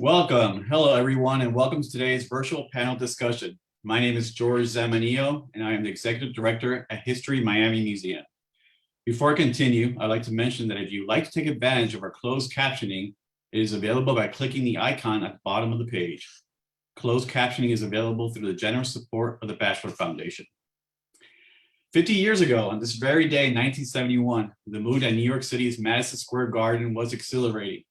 Welcome. Hello, everyone, and welcome to today's virtual panel discussion. My name is George Zamanillo, and I am the Executive Director at History Miami Museum. Before I continue, I'd like to mention that if you'd like to take advantage of our closed captioning, it is available by clicking the icon at the bottom of the page. Closed captioning is available through the generous support of the Batchelor Foundation. 50 years ago, on this very day in 1971, the mood at New York City's Madison Square Garden was exhilarating.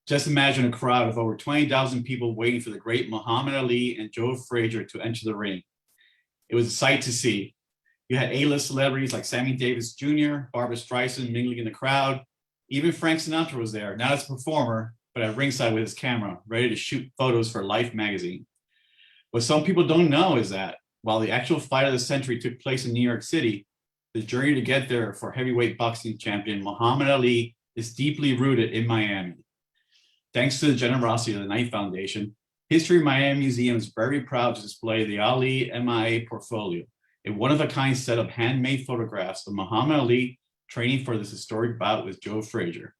Just imagine a crowd of over 20,000 people waiting for the great Muhammad Ali and Joe Frazier to enter the ring. It was a sight to see. You had A-list celebrities like Sammy Davis Jr., Barbra Streisand mingling in the crowd. Even Frank Sinatra was there, not as a performer, but at ringside with his camera, ready to shoot photos for Life magazine. What some people don't know is that while the actual fight of the century took place in New York City, the journey to get there for heavyweight boxing champion Muhammad Ali is deeply rooted in Miami. Thanks to the generosity of the Knight Foundation, History Miami Museum is very proud to display the Ali MIA portfolio, a one-of-a-kind set of handmade photographs of Muhammad Ali training for this historic bout with Joe Frazier.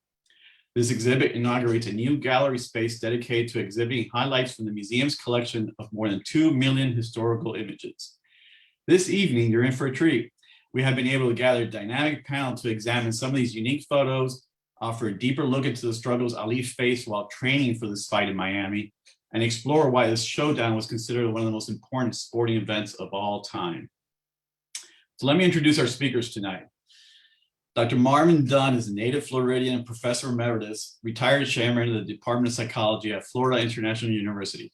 This exhibit inaugurates a new gallery space dedicated to exhibiting highlights from the museum's collection of more than 2 million historical images. This evening, you're in for a treat. We have been able to gather a dynamic panel to examine some of these unique photos, offer a deeper look into the struggles Ali faced while training for this fight in Miami, and explore why this showdown was considered one of the most important sporting events of all time. So let me introduce our speakers tonight. Dr. Marvin Dunn is a native Floridian and professor emeritus, retired chairman of the Department of Psychology at Florida International University.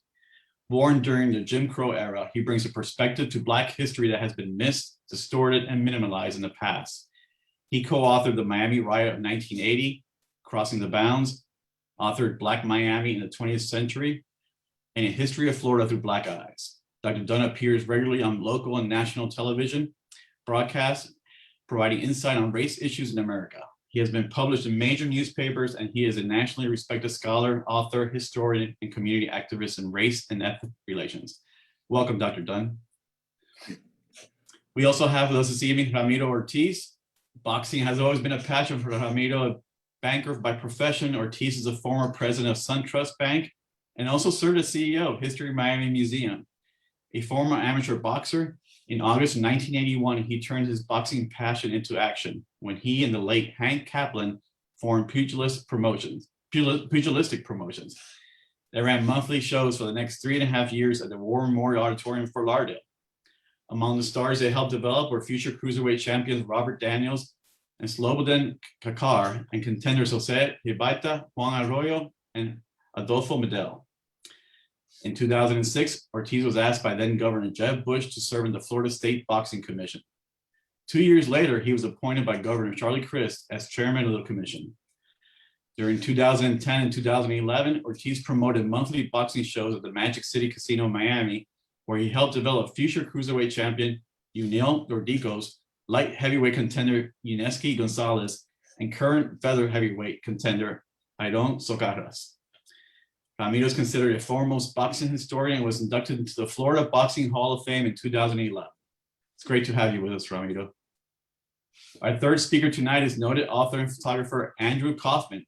Born during the Jim Crow era, he brings a perspective to Black history that has been missed, distorted, and minimalized in the past. He co-authored the Miami Riot of 1980, Crossing the Bounds, authored Black Miami in the 20th Century, and A History of Florida Through Black Eyes. Dr. Dunn appears regularly on local and national television broadcasts, providing insight on race issues in America. He has been published in major newspapers, and he is a nationally respected scholar, author, historian, and community activist in race and ethnic relations. Welcome, Dr. Dunn. We also have with us this evening Ramiro Ortiz. Boxing has always been a passion for Ramiro. A banker by profession, Ortiz is a former president of SunTrust Bank and also served as CEO of History Miami Museum. A former amateur boxer, in August of 1981, he turned his boxing passion into action when he and the late Hank Kaplan formed pugilistic promotions. They ran monthly shows for the next 3.5 years at the War Memorial Auditorium for Lauderdale. Among the stars they helped develop were future cruiserweight champions Robert Daniels and Slobodan Kakar, and contenders Jose Hibaita, Juan Arroyo, and Adolfo Medel. In 2006, Ortiz was asked by then Governor Jeb Bush to serve in the Florida State Boxing Commission. 2 years later, he was appointed by Governor Charlie Crist as chairman of the commission. During 2010 and 2011, Ortiz promoted monthly boxing shows at the Magic City Casino in Miami, where he helped develop future cruiserweight champion Yunil Dordicos, light heavyweight contender Yuneski Gonzalez, and current feather heavyweight contender Iron Socarras. Ramiro is considered a foremost boxing historian and was inducted into the Florida Boxing Hall of Fame in 2011. It's great to have you with us, Ramiro. Our third speaker tonight is noted author and photographer Andrew Kaufman.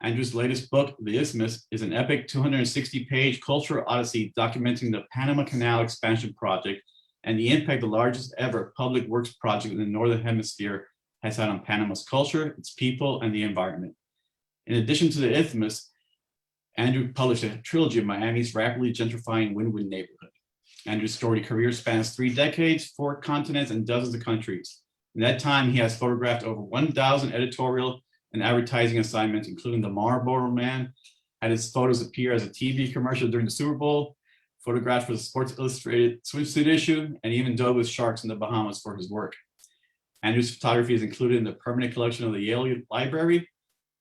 Andrew's latest book, The Isthmus, is an epic 260-page cultural odyssey documenting the Panama Canal expansion project and the impact the largest ever public works project in the Northern Hemisphere has had on Panama's culture, its people, and the environment. In addition to The Isthmus, Andrew published a trilogy of Miami's rapidly gentrifying Wynwood neighborhood. Andrew's storied career spans 3 decades, 4 continents, and dozens of countries. In that time, he has photographed over 1,000 editorial and advertising assignments, including the Marlboro Man, had his photos appear as a TV commercial during the Super Bowl, photographed for the Sports Illustrated swimsuit issue, and even dove with sharks in the Bahamas for his work. Andrew's photography is included in the permanent collection of the Yale Library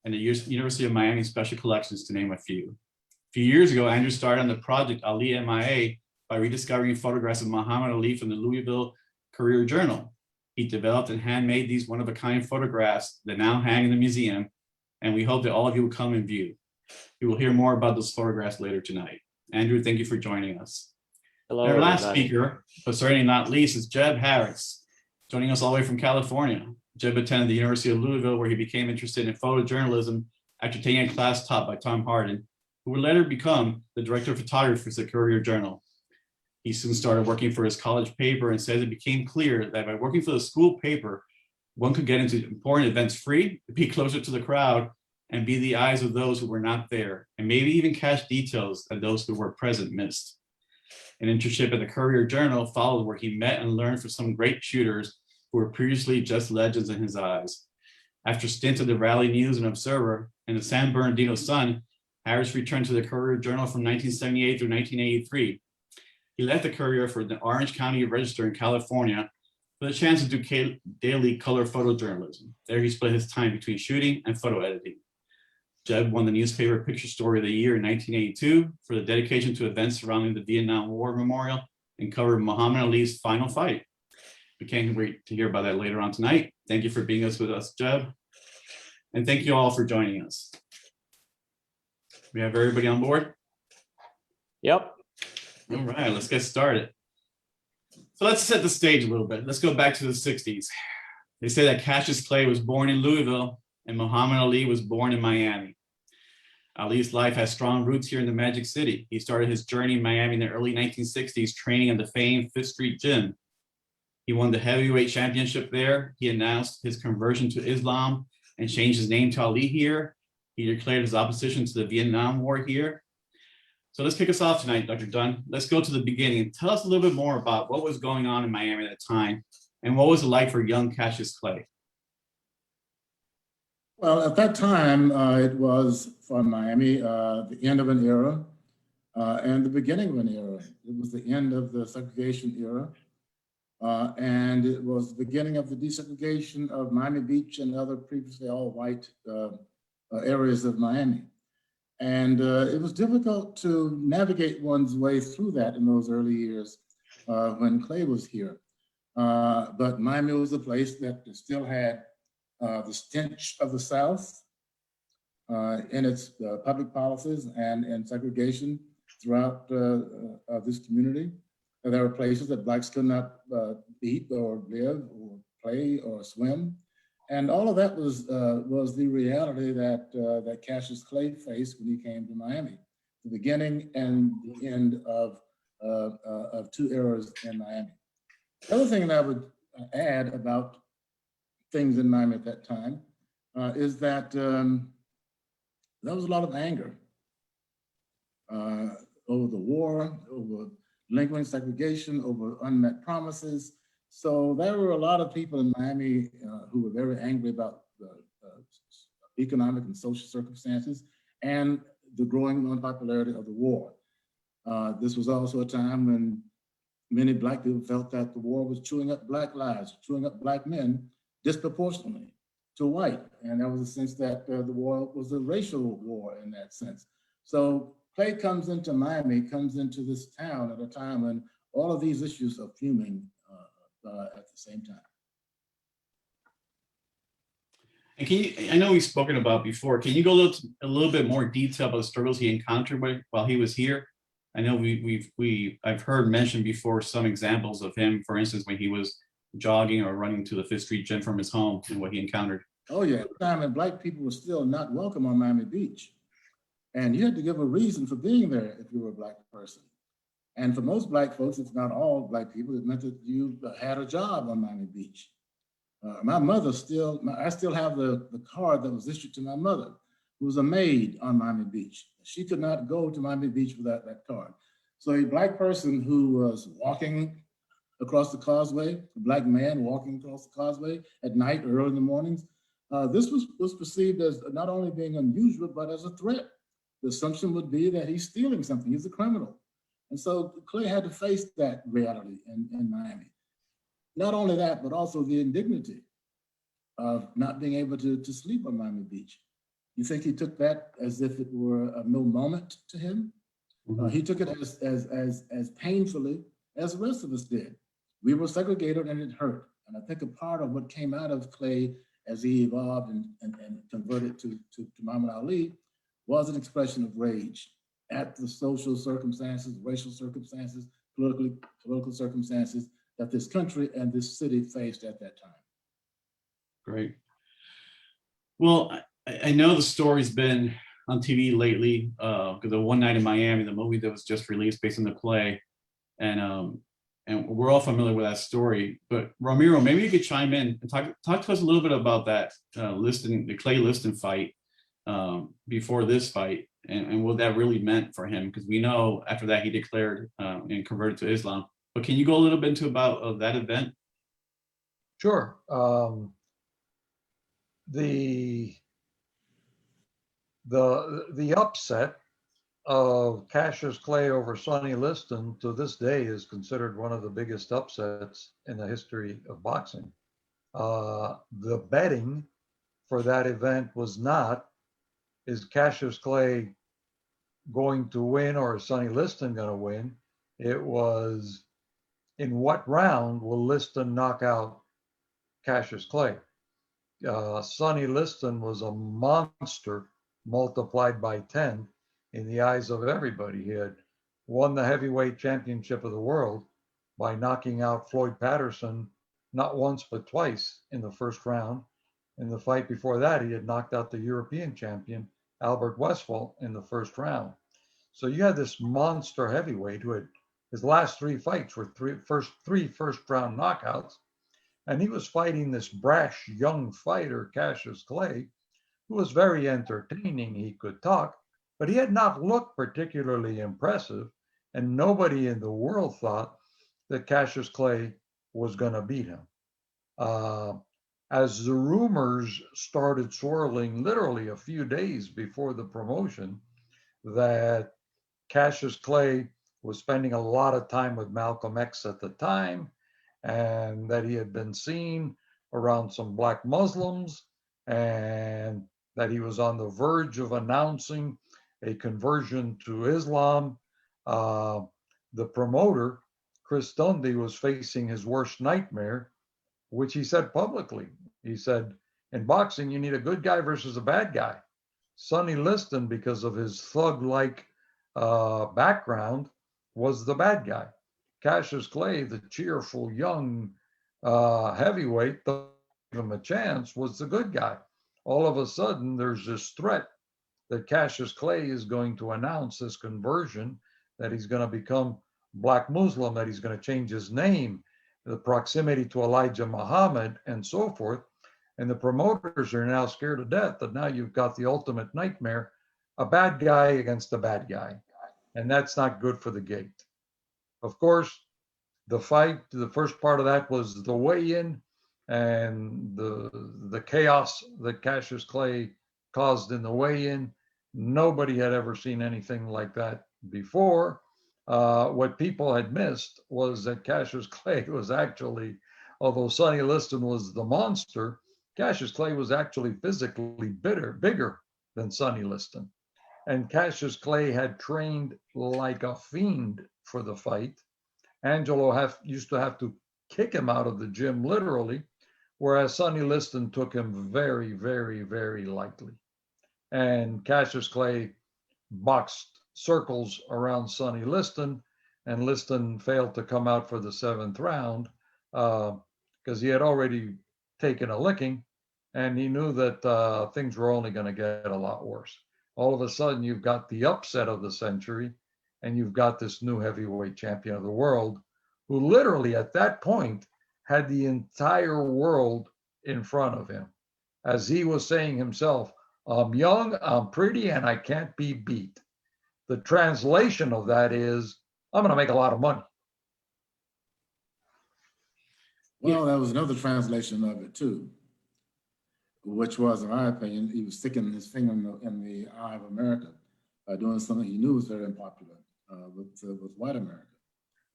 and the University of Miami Special Collections, to name a few. A few years ago, Andrew started on the project Ali MIA by rediscovering photographs of Muhammad Ali from the Louisville Courier Journal. He developed and handmade these one-of-a-kind photographs that now hang in the museum, and we hope that all of you will come and view. We will hear more about those photographs later tonight. Andrew, thank you for joining us. Hello, and our last everybody. speaker, but certainly not least, is Jeb Harris, joining us all the way from California. Jeb attended the University of Louisville, where he became interested in photojournalism after taking a class taught by Tom Harden, who would later become the director of photography for the Courier Journal. He soon started working for his college paper and says it became clear that by working for the school paper, one could get into important events free, be closer to the crowd, and be the eyes of those who were not there, and maybe even catch details that those who were present missed. An internship at the Courier Journal followed, where he met and learned from some great shooters who were previously just legends in his eyes. After stints at the Raleigh News and Observer and the San Bernardino Sun, Harris returned to the Courier Journal from 1978 through 1983. He left the Courier for the Orange County Register in California for the chance to do daily color photojournalism. There he split his time between shooting and photo editing. Jeb won the newspaper Picture Story of the Year in 1982 for the dedication to events surrounding the Vietnam War Memorial and covered Muhammad Ali's final fight. We can't wait to hear about that later on tonight. Thank you for being with us, Jeb. And thank you all for joining us. We have everybody on board? Yep. All right, let's get started. So let's set the stage a little bit. Let's go back to the 60s. They say that Cassius Clay was born in Louisville and Muhammad Ali was born in Miami. Ali's life has strong roots here in the Magic City. He started his journey in Miami in the early 1960s, training at the famed Fifth Street Gym. He won the heavyweight championship there. He announced his conversion to Islam and changed his name to Ali here. He declared his opposition to the Vietnam War here. So let's kick us off tonight, Dr. Dunn. Let's go to the beginning. Tell us a little bit more about what was going on in Miami at the time and what was it like for young Cassius Clay? Well, at that time, it was for Miami the end of an era and the beginning of an era. It was the end of the segregation era, and it was the beginning of the desegregation of Miami Beach and other previously all-white areas of Miami. And it was difficult to navigate one's way through that in those early years when Clay was here. But Miami was a place that still had the stench of the South in its public policies and segregation throughout this community. There were places that Blacks could not eat or live or play or swim. And all of that was the reality that Cassius Clay faced when he came to Miami, the beginning and the end of two eras in Miami. The other thing that I would add about things in Miami at that time is that there was a lot of anger over the war, over lingering segregation, over unmet promises. So there were a lot of people in Miami who were very angry about the economic and social circumstances and the growing unpopularity of the war. This was also a time when many Black people felt that the war was chewing up Black lives, chewing up Black men disproportionately to white. And there was a sense that the war was a racial war in that sense. So Clay comes into Miami, comes into this town at a time when all of these issues are fuming at the same time. And can you, I know we've spoken about before, can you go a little bit more detail about the struggles he encountered while he was here? I know I've heard mentioned before some examples of him, for instance, when he was jogging or running to the Fifth Street Gym from his home and what he encountered. Oh yeah, at the time when Black people were still not welcome on Miami Beach. And you had to give a reason for being there if you were a Black person. And for most Black folks, if not all Black people, it meant that you had a job on Miami Beach. My mother I still have the card that was issued to my mother, who was a maid on Miami Beach. She could not go to Miami Beach without that card. So a Black person who was walking across the causeway, a Black man walking across the causeway at night or early in the mornings, this was perceived as not only being unusual, but as a threat. The assumption would be that he's stealing something, he's a criminal. And so Clay had to face that reality in Miami. Not only that, but also the indignity of not being able to sleep on Miami Beach. You think he took that as if it were no moment to him? Mm-hmm. He took it as painfully as the rest of us did. We were segregated and it hurt. And I think a part of what came out of Clay as he evolved and converted to Muhammad Ali was an expression of rage at the social circumstances, racial circumstances, political circumstances that this country and this city faced at that time. Great. Well, I know the story's been on TV lately, because the One Night in Miami, the movie that was just released based on the play, and we're all familiar with that story. But Ramiro, maybe you could chime in and talk to us a little bit about that the Clay Liston fight before this fight, and what that really meant for him, because we know after that he declared and converted to Islam. But can you go a little bit into about that event? Sure. The upset of Cassius Clay over Sonny Liston to this day is considered one of the biggest upsets in the history of boxing. The betting for that event was not, is Cassius Clay going to win or is Sonny Liston going to win? It was, in what round will Liston knock out Cassius Clay? Sonny Liston was a monster multiplied by 10 in the eyes of everybody. He had won the heavyweight championship of the world by knocking out Floyd Patterson not once but twice in the first round. In the fight before that, he had knocked out the European champion Albert Westphal in the first round. So you had this monster heavyweight who had, his last three fights were three first round knockouts. And he was fighting this brash young fighter, Cassius Clay, who was very entertaining. He could talk, but he had not looked particularly impressive. And nobody in the world thought that Cassius Clay was going to beat him. As the rumors started swirling literally a few days before the promotion that Cassius Clay was spending a lot of time with Malcolm X at the time, and that he had been seen around some black Muslims, and that he was on the verge of announcing a conversion to Islam. The promoter, Chris Dundee, was facing his worst nightmare, which he said publicly. He said, in boxing, you need a good guy versus a bad guy. Sonny Liston, because of his thug-like background, was the bad guy. Cassius Clay, the cheerful young heavyweight, to give him a chance, was the good guy. All of a sudden, there's this threat that Cassius Clay is going to announce this conversion, that he's going to become Black Muslim, that he's going to change his name, the proximity to Elijah Muhammad, and so forth. And the promoters are now scared to death that now you've got the ultimate nightmare, a bad guy against a bad guy. And that's not good for the gate. Of course, the fight, the first part of that was the weigh-in and the chaos that Cassius Clay caused in the weigh-in. Nobody had ever seen anything like that before. What people had missed was that Cassius Clay was actually, although Sonny Liston was the monster, Cassius Clay was actually physically bigger than Sonny Liston. And Cassius Clay had trained like a fiend for the fight. Angelo used to have to kick him out of the gym literally, whereas Sonny Liston took him very, very, very lightly. And Cassius Clay boxed circles around Sonny Liston, and Liston failed to come out for the seventh round because he had already taken a licking, and he knew that things were only going to get a lot worse. All of a sudden, you've got the upset of the century, and you've got this new heavyweight champion of the world, who literally at that point had the entire world in front of him. As he was saying himself, I'm young, I'm pretty, and I can't be beat. The translation of that is, I'm going to make a lot of money. Well, that was another translation of it too, which was, in my opinion, he was sticking his finger in the eye of America by doing something he knew was very unpopular with white America.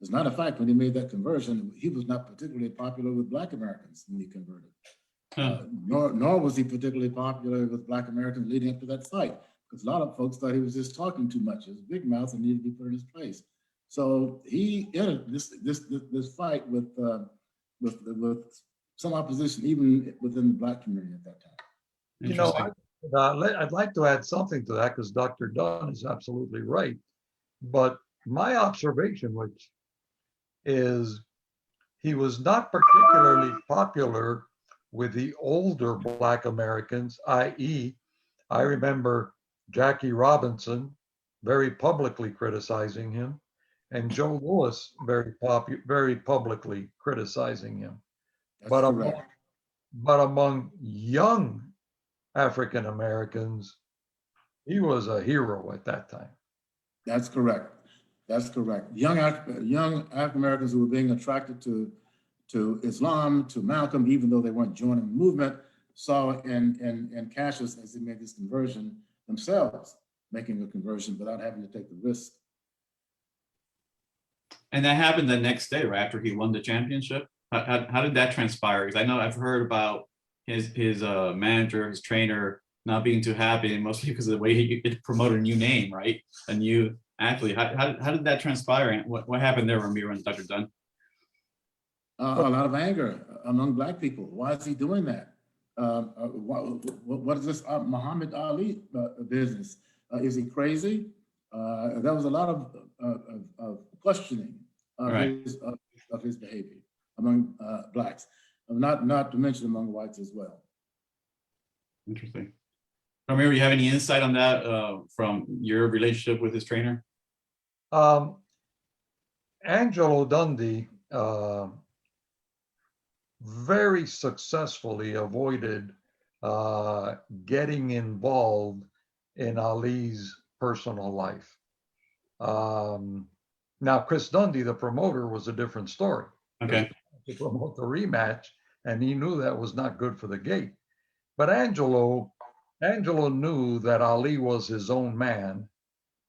As a matter of fact, when he made that conversion, he was not particularly popular with Black Americans when he converted. Nor was he particularly popular with Black Americans leading up to that fight, because a lot of folks thought he was just talking too much. He was a big mouth and needed to be put in his place. So he entered this fight with some opposition, even within the Black community at that time. You know, I'd like to add something to that, because Dr. Dunn is absolutely right. But my observation, which is he was not particularly popular with the older Black Americans, i.e., I remember Jackie Robinson very publicly criticizing him, and Joe Louis very publicly criticizing him. That's But correct. among young African Americans, he was a hero at that time. That's correct. That's correct. Young African Americans who were being attracted to Islam, to Malcolm, even though they weren't joining the movement, saw in Cassius, as he made this conversion themselves, making a conversion without having to take the risk. And that happened the next day, right after he won the championship. How did that transpire? Because I know I've heard about his manager, his trainer, not being too happy, mostly because of the way he promoted a new name, right? A new athlete. How did that transpire? And what happened there, Ramiro and Dr. Dunn? A lot of anger among Black people. Why is he doing that? What is this Muhammad Ali business? Is he crazy? There was a lot of questioning of, Right. of his behavior among Blacks, not to mention among whites as well. Interesting. Ramiro, you have any insight on that from your relationship with his trainer? Angelo Dundee very successfully avoided getting involved in Ali's personal life. Now, Chris Dundee, the promoter, was a different story. Okay. To promote the rematch, and he knew that was not good for the gate. But Angelo knew that Ali was his own man,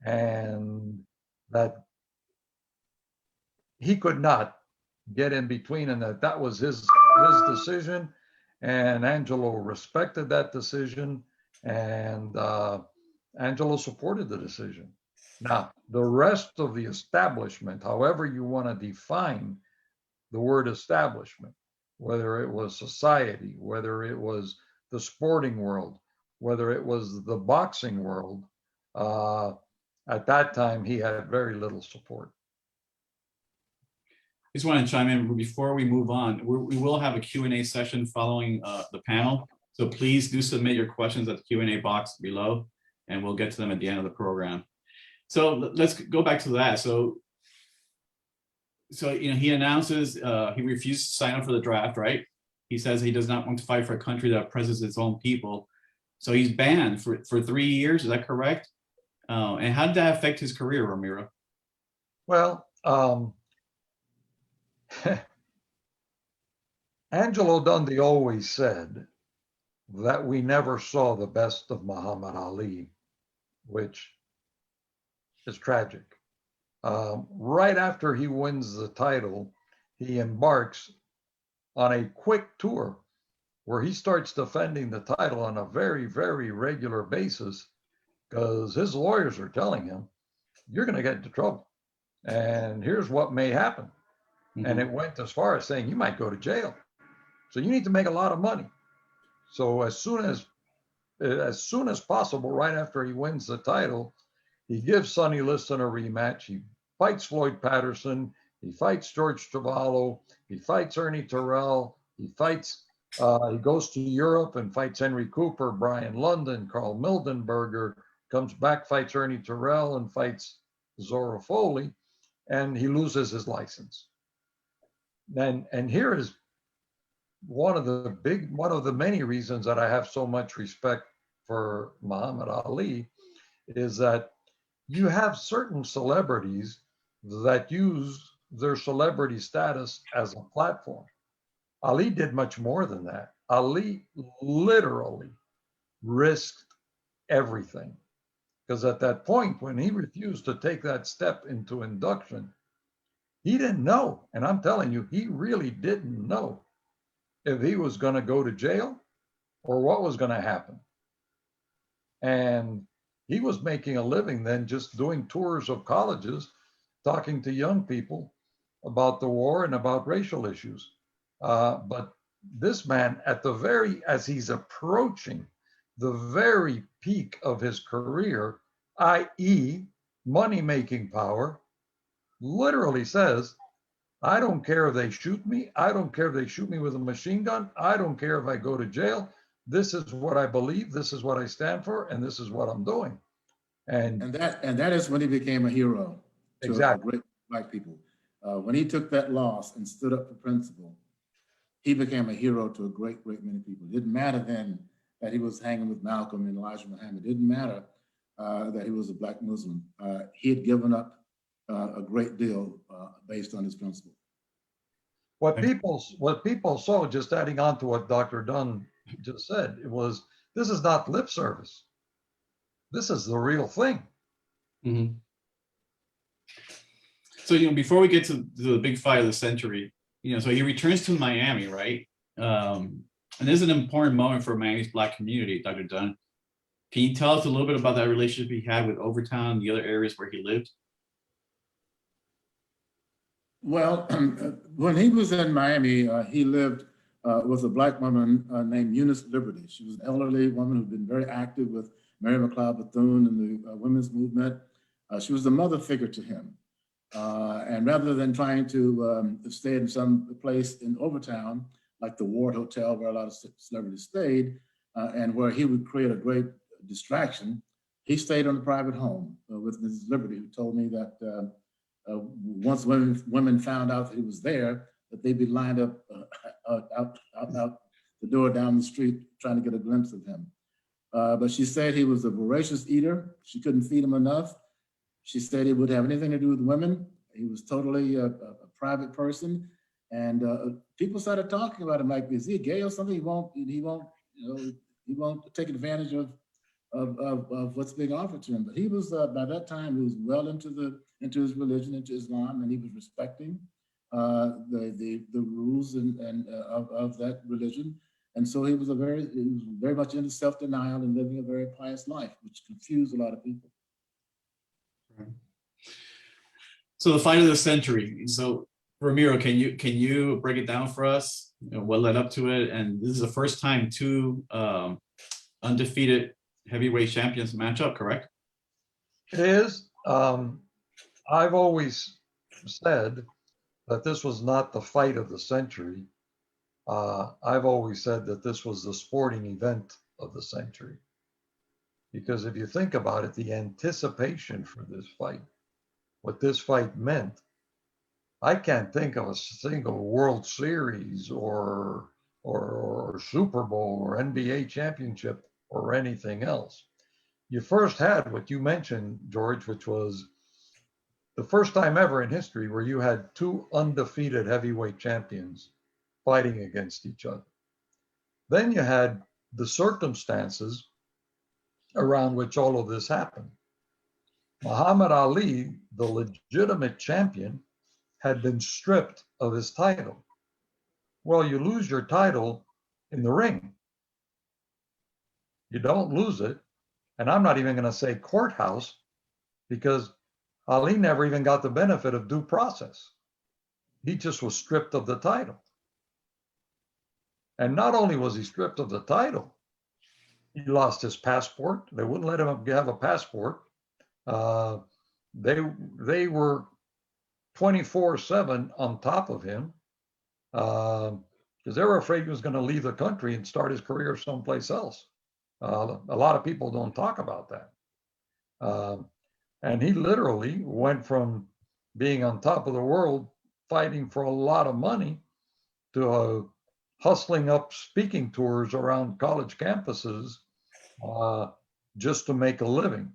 and that he could not get in between, and that was his decision. And Angelo respected that decision, and Angelo supported the decision. Now, the rest of the establishment, however you want to define the word establishment, whether it was society, whether it was the sporting world, whether it was the boxing world, at that time he had very little support. I just want to chime in before we move on. We will have a Q&A session following the panel. So please do submit your questions at the Q&A box below, and we'll get to them at the end of the program. So let's go back to that. So he announces he refused to sign up for the draft, right? He says he does not want to fight for a country that oppresses its own people. So he's banned for 3 years. Is that correct? And how did that affect his career, Ramiro? Well, Angelo Dundee always said that we never saw the best of Muhammad Ali, which is tragic. Right after he wins the title, he embarks on a quick tour where he starts defending the title on a very, very regular basis, because his lawyers are telling him, you're going to get into trouble. And here's what may happen. Mm-hmm. And it went as far as saying, you might go to jail. So you need to make a lot of money. So as soon as possible, right after he wins the title, he gives Sonny Liston a rematch. He fights Floyd Patterson. He fights George Travalo. He fights Ernie Terrell. He goes to Europe and fights Henry Cooper, Brian London, Carl Mildenberger, comes back, fights Ernie Terrell, and fights Zora Foley, and he loses his license. And here is one of the many reasons that I have so much respect for Muhammad Ali is that you have certain celebrities that use their celebrity status as a platform. Ali did much more than that. Ali literally risked everything, because at that point, when he refused to take that step into induction, he didn't know. And I'm telling you, he really didn't know if he was going to go to jail or what was going to happen. And he was making a living then just doing tours of colleges, talking to young people about the war and about racial issues. But this man, as he's approaching the very peak of his career, i.e. money-making power, literally says, I don't care if they shoot me. I don't care if they shoot me with a machine gun. I don't care if I go to jail. This is what I believe. This is what I stand for. And this is what I'm doing. And that is when he became a hero to exactly. great black people. When he took that loss and stood up for principle, he became a hero to a great many people. It didn't matter then that he was hanging with Malcolm and Elijah Muhammad. It didn't matter that he was a black Muslim. He had given up a great deal based on his principle. What people saw, just adding on to what Dr. Dunn just said, it was, this is not lip service. This is the real thing. Mhm. So, before we get to the big fight of the century, so he returns to Miami, right? And this is an important moment for Miami's black community, Dr. Dunn. Can you tell us a little bit about that relationship he had with Overtown and the other areas where he lived? Well, when he was in Miami, he lived with a black woman named Eunice Liberty. She was an elderly woman who'd been very active with Mary McLeod Bethune and the women's movement. She was the mother figure to him. And rather than trying to stay in some place in Overtown, like the Ward Hotel, where a lot of celebrities stayed, and where he would create a great distraction, he stayed on a private home with Mrs. Liberty, who told me that once women found out that he was there, that they'd be lined up out the door down the street trying to get a glimpse of him. But she said he was a voracious eater. She couldn't feed him enough. She said he would have anything to do with women. He was totally a private person, and people started talking about him like, is he gay or something? He won't take advantage of what's being offered to him. But he was by that time he was well into his religion, into Islam, and he was respecting the rules and of that religion. And so he was very much into self-denial and living a very pious life, which confused a lot of people. So the fight of the century. So Ramiro, can you break it down for us? What led up to it? And this is the first time two undefeated heavyweight champions match up, correct? It is. I've always said that this was not the fight of the century. I've always said that this was the sporting event of the century. Because if you think about it, the anticipation for this fight, what this fight meant, I can't think of a single World Series or Super Bowl or NBA championship or anything else. You first had what you mentioned, George, which was the first time ever in history where you had two undefeated heavyweight champions fighting against each other. Then you had the circumstances around which all of this happened. Muhammad Ali, the legitimate champion, had been stripped of his title. Well, you lose your title in the ring. You don't lose it. And I'm not even going to say courthouse, because Ali never even got the benefit of due process. He just was stripped of the title. And not only was he stripped of the title, he lost his passport. They wouldn't let him have a passport. They were 24/7 on top of him because they were afraid he was going to leave the country and start his career someplace else. A lot of people don't talk about that. And he literally went from being on top of the world, fighting for a lot of money, to hustling up speaking tours around college campuses just to make a living.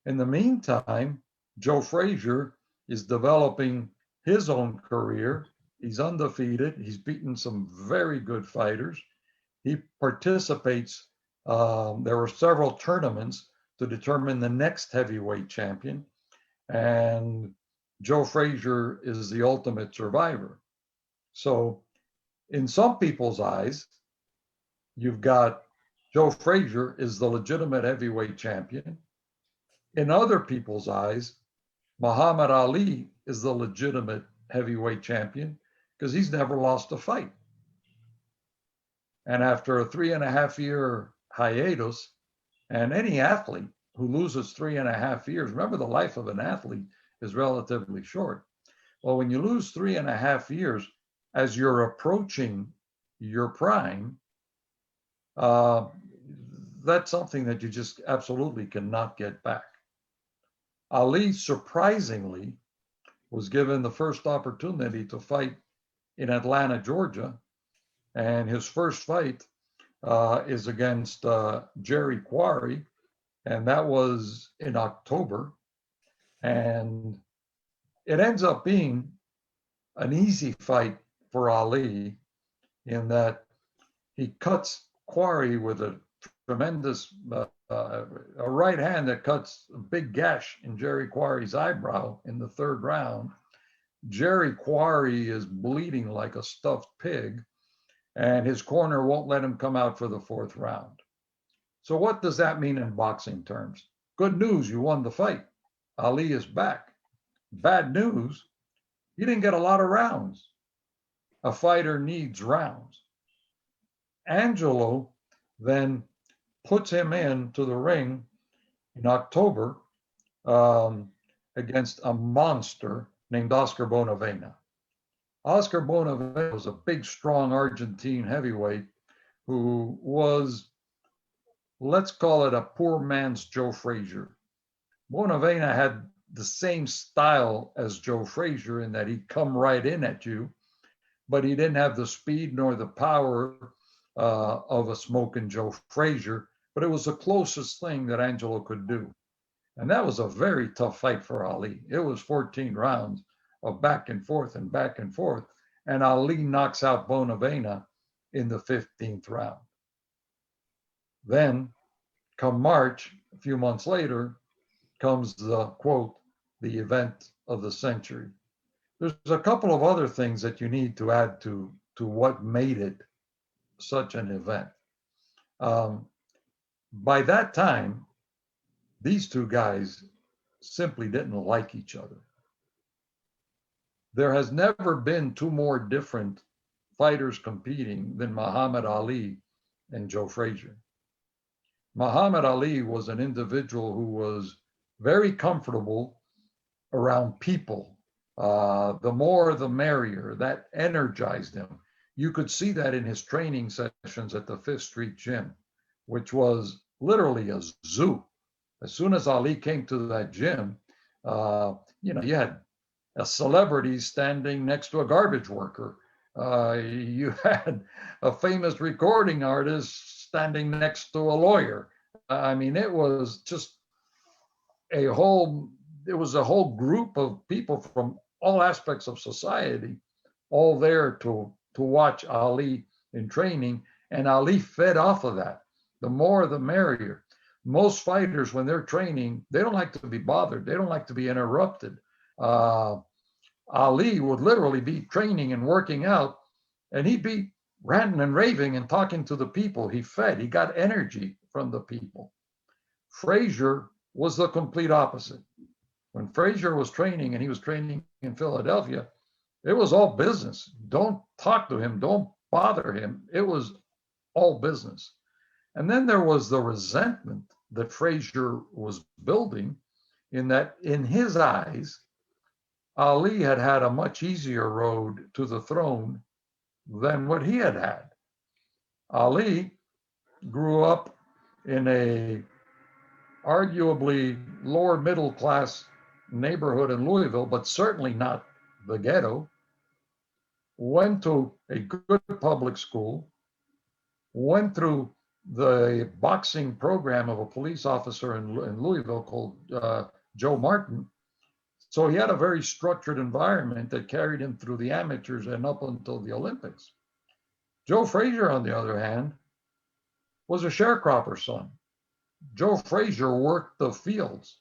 In the meantime, Joe Frazier is developing his own career. He's undefeated. He's beaten some very good fighters. He participates. There were several tournaments to determine the next heavyweight champion. And Joe Frazier is the ultimate survivor. So in some people's eyes, you've got Joe Frazier is the legitimate heavyweight champion. In other people's eyes, Muhammad Ali is the legitimate heavyweight champion because he's never lost a fight. And after a 3.5-year hiatus, and any athlete who loses 3.5 years, remember the life of an athlete is relatively short. Well, when you lose 3.5 years, as you're approaching your prime, that's something that you just absolutely cannot get back. Ali, surprisingly, was given the first opportunity to fight in Atlanta, Georgia. And his first fight is against Jerry Quarry, and that was in October. And it ends up being an easy fight for Ali in that he cuts Quarry with a tremendous a right hand that cuts a big gash in Jerry Quarry's eyebrow in the third round. Jerry Quarry is bleeding like a stuffed pig, and his corner won't let him come out for the fourth round. So what does that mean in boxing terms? Good news, you won the fight. Ali is back. Bad news, you didn't get a lot of rounds. A fighter needs rounds. Angelo then puts him into the ring in October against a monster named Oscar Bonavena. Oscar Bonavena was a big, strong Argentine heavyweight who was, let's call it a poor man's Joe Frazier. Bonavena had the same style as Joe Frazier in that he'd come right in at you, but he didn't have the speed nor the power of a smoking Joe Frazier, but it was the closest thing that Angelo could do. And that was a very tough fight for Ali. It was 14 rounds of back and forth, and Ali knocks out Bonavena in the 15th round. Then, come March, a few months later, comes the quote, the event of the century. There's a couple of other things that you need to add to what made it such an event. By that time, these two guys simply didn't like each other. There has never been two more different fighters competing than Muhammad Ali and Joe Frazier. Muhammad Ali was an individual who was very comfortable around people. The more, the merrier. That energized him. You could see that in his training sessions at the Fifth Street Gym, which was literally a zoo. As soon as Ali came to that gym, you had a celebrity standing next to a garbage worker. You had a famous recording artist standing next to a lawyer. I mean, it was just a whole group of people from all aspects of society, all there to watch Ali in training, and Ali fed off of that. The more, the merrier. Most fighters, when they're training, they don't like to be bothered. They don't like to be interrupted. Ali would literally be training and working out, and he'd be ranting and raving and talking to the people. He got energy from the people. Frazier was the complete opposite. When Frazier was training, and he was training in Philadelphia, it was all business. Don't talk to him. Don't bother him. It was all business. And then there was the resentment that Frazier was building, in that, in his eyes, Ali had had a much easier road to the throne than what he had had. Ali grew up in a arguably lower middle class neighborhood in Louisville, but certainly not the ghetto. Went to a good public school, went through the boxing program of a police officer in Louisville called Joe Martin. So he had a very structured environment that carried him through the amateurs and up until the Olympics. Joe Frazier, on the other hand, was a sharecropper son. Joe Frazier worked the fields.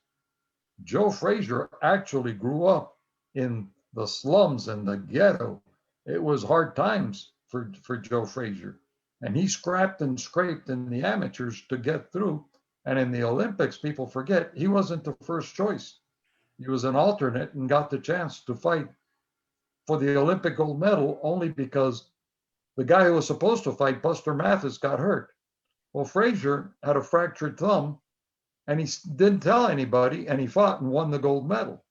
Joe Frazier actually grew up in the slums and the ghetto. It was hard times for Joe Frazier. And he scrapped and scraped in the amateurs to get through. And in the Olympics, people forget, he wasn't the first choice. He was an alternate and got the chance to fight for the Olympic gold medal only because the guy who was supposed to fight, Buster Mathis, got hurt. Well, Frazier had a fractured thumb, and he didn't tell anybody, and he fought and won the gold medal.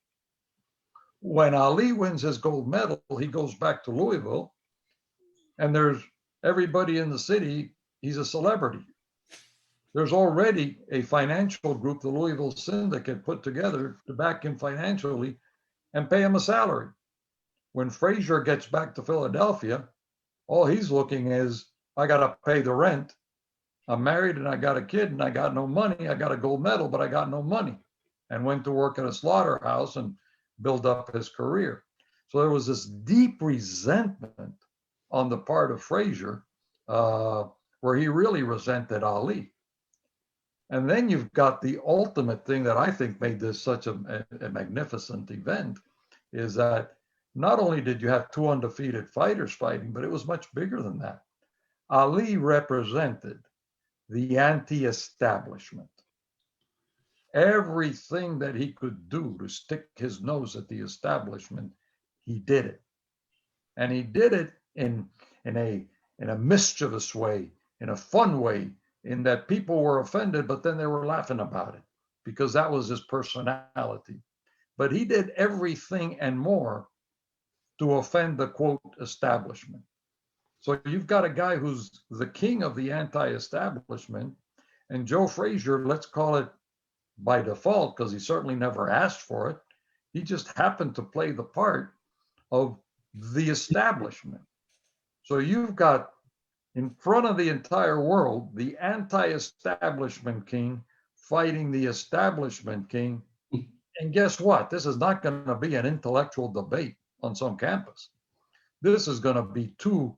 When Ali wins his gold medal, he goes back to Louisville, and there's everybody in the city, he's a celebrity. there's already a financial group, the Louisville Syndicate, put together to back him financially and pay him a salary. When Frazier gets back to Philadelphia, all he's looking is, I got to pay the rent. I'm married and I got a kid and I got no money. I got a gold medal, but I got no money. And went to work at a slaughterhouse and build up his career. So there was this deep resentment on the part of Frazier, where he really resented Ali. And then you've got the ultimate thing that I think made this such a magnificent event, is that not only did you have two undefeated fighters fighting, but it was much bigger than that. Ali represented the anti-establishment. Everything that he could do to stick his nose at the establishment, he did it. And he did it in a mischievous way, in a fun way, in that people were offended, but then they were laughing about it because that was his personality. But he did everything and more to offend the, quote, establishment. So you've got a guy who's the king of the anti-establishment, and Joe Frazier, let's call it by default, because he certainly never asked for it, he just happened to play the part of the establishment. So you've got in front of the entire world, the anti-establishment king fighting the establishment king. And guess what? This is not going to be an intellectual debate on some campus. This is going to be two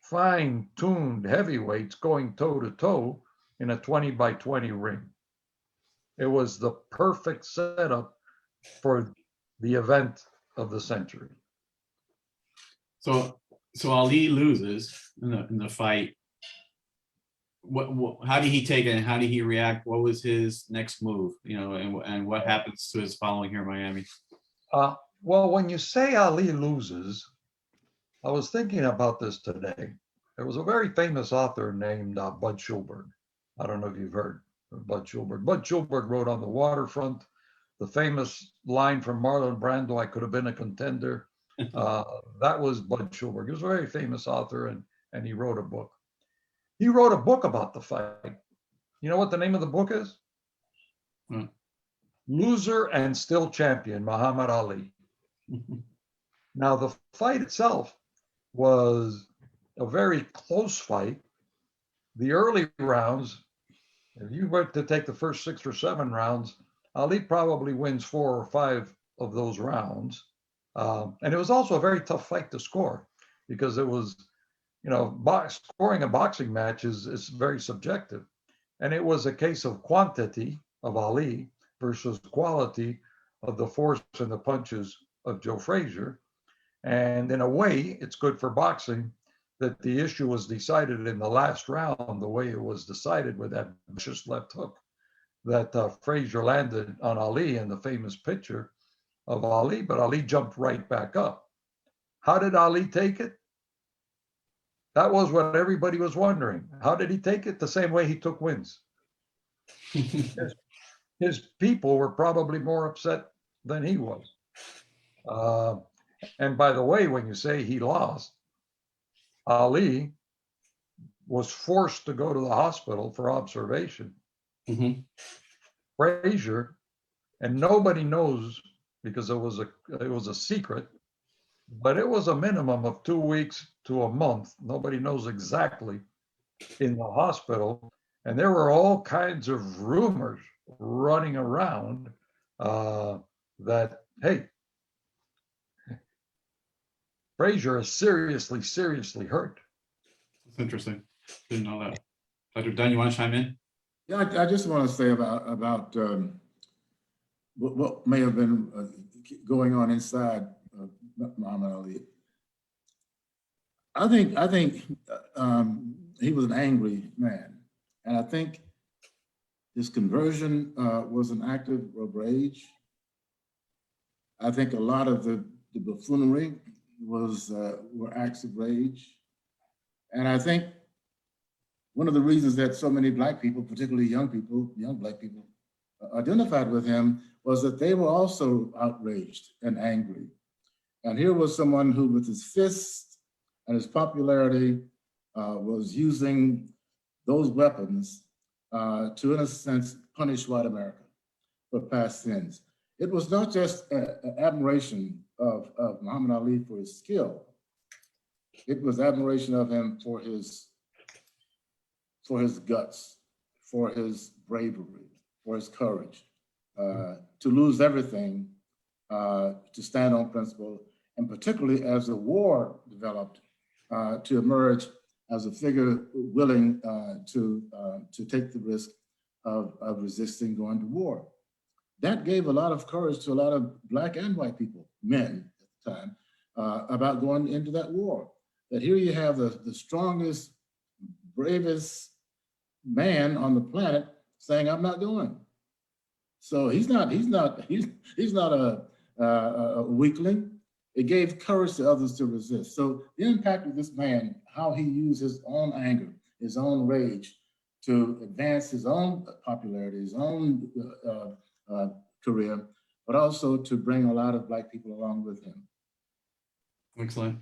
fine-tuned heavyweights going toe-to-toe in a 20-by-20 ring. It was the perfect setup for the event of the century. So Ali loses in the fight. How did he take it and how did he react? What was his next move? And what happens to his following here in Miami? Well, when you say Ali loses, I was thinking about this today. There was a very famous author named Bud Schulberg. I don't know if you've heard of Bud Schulberg. Bud Schulberg wrote On the Waterfront, the famous line from Marlon Brando, I could have been a contender. That was Bud Schulberg. He was a very famous author, and he wrote a book. He wrote a book about the fight. You know what the name of the book is? Loser and Still Champion, Muhammad Ali. Now, the fight itself was a very close fight. The early rounds, if you were to take the first 6 or 7 rounds, Ali probably wins 4 or 5 of those rounds. And it was also a very tough fight to score because it was, scoring a boxing match is very subjective. And it was a case of quantity of Ali versus quality of the force and the punches of Joe Frazier. And in a way, it's good for boxing that the issue was decided in the last round, the way it was decided with that vicious left hook that Frazier landed on Ali in the famous picture of Ali, but Ali jumped right back up. How did Ali take it? That was what everybody was wondering. How did he take it? The same way he took wins. His people were probably more upset than he was. And by the way, when you say he lost, Ali was forced to go to the hospital for observation. Mm-hmm. Frazier, and nobody knows because it was a secret, but it was a minimum of 2 weeks to a month. Nobody knows exactly in the hospital. And there were all kinds of rumors running around that, hey, Frazier is seriously, seriously hurt. That's interesting. Didn't know that. Dr. Dunn, you want to chime in? Yeah, I just want to say about what may have been going on inside Muhammad Ali. I think he was an angry man, and I think his conversion was an act of rage. I think a lot of the buffoonery were acts of rage, and I think one of the reasons that so many Black people, particularly young Black people, identified with him was that they were also outraged and angry. And here was someone who, with his fists and his popularity, was using those weapons to, in a sense, punish white America for past sins. It was not just an admiration of Muhammad Ali for his skill. It was admiration of him for his guts, for his bravery, for his courage, to lose everything, to stand on principle, and particularly as the war developed, to emerge as a figure willing to take the risk of resisting going to war. That gave a lot of courage to a lot of Black and white people, men at the time, about going into that war. That here you have the strongest, bravest man on the planet saying, "I'm not going." So he's not a weakling. It gave courage to others to resist. So the impact of this man, how he used his own anger, his own rage to advance his own popularity, his own career, but also to bring a lot of Black people along with him. Excellent.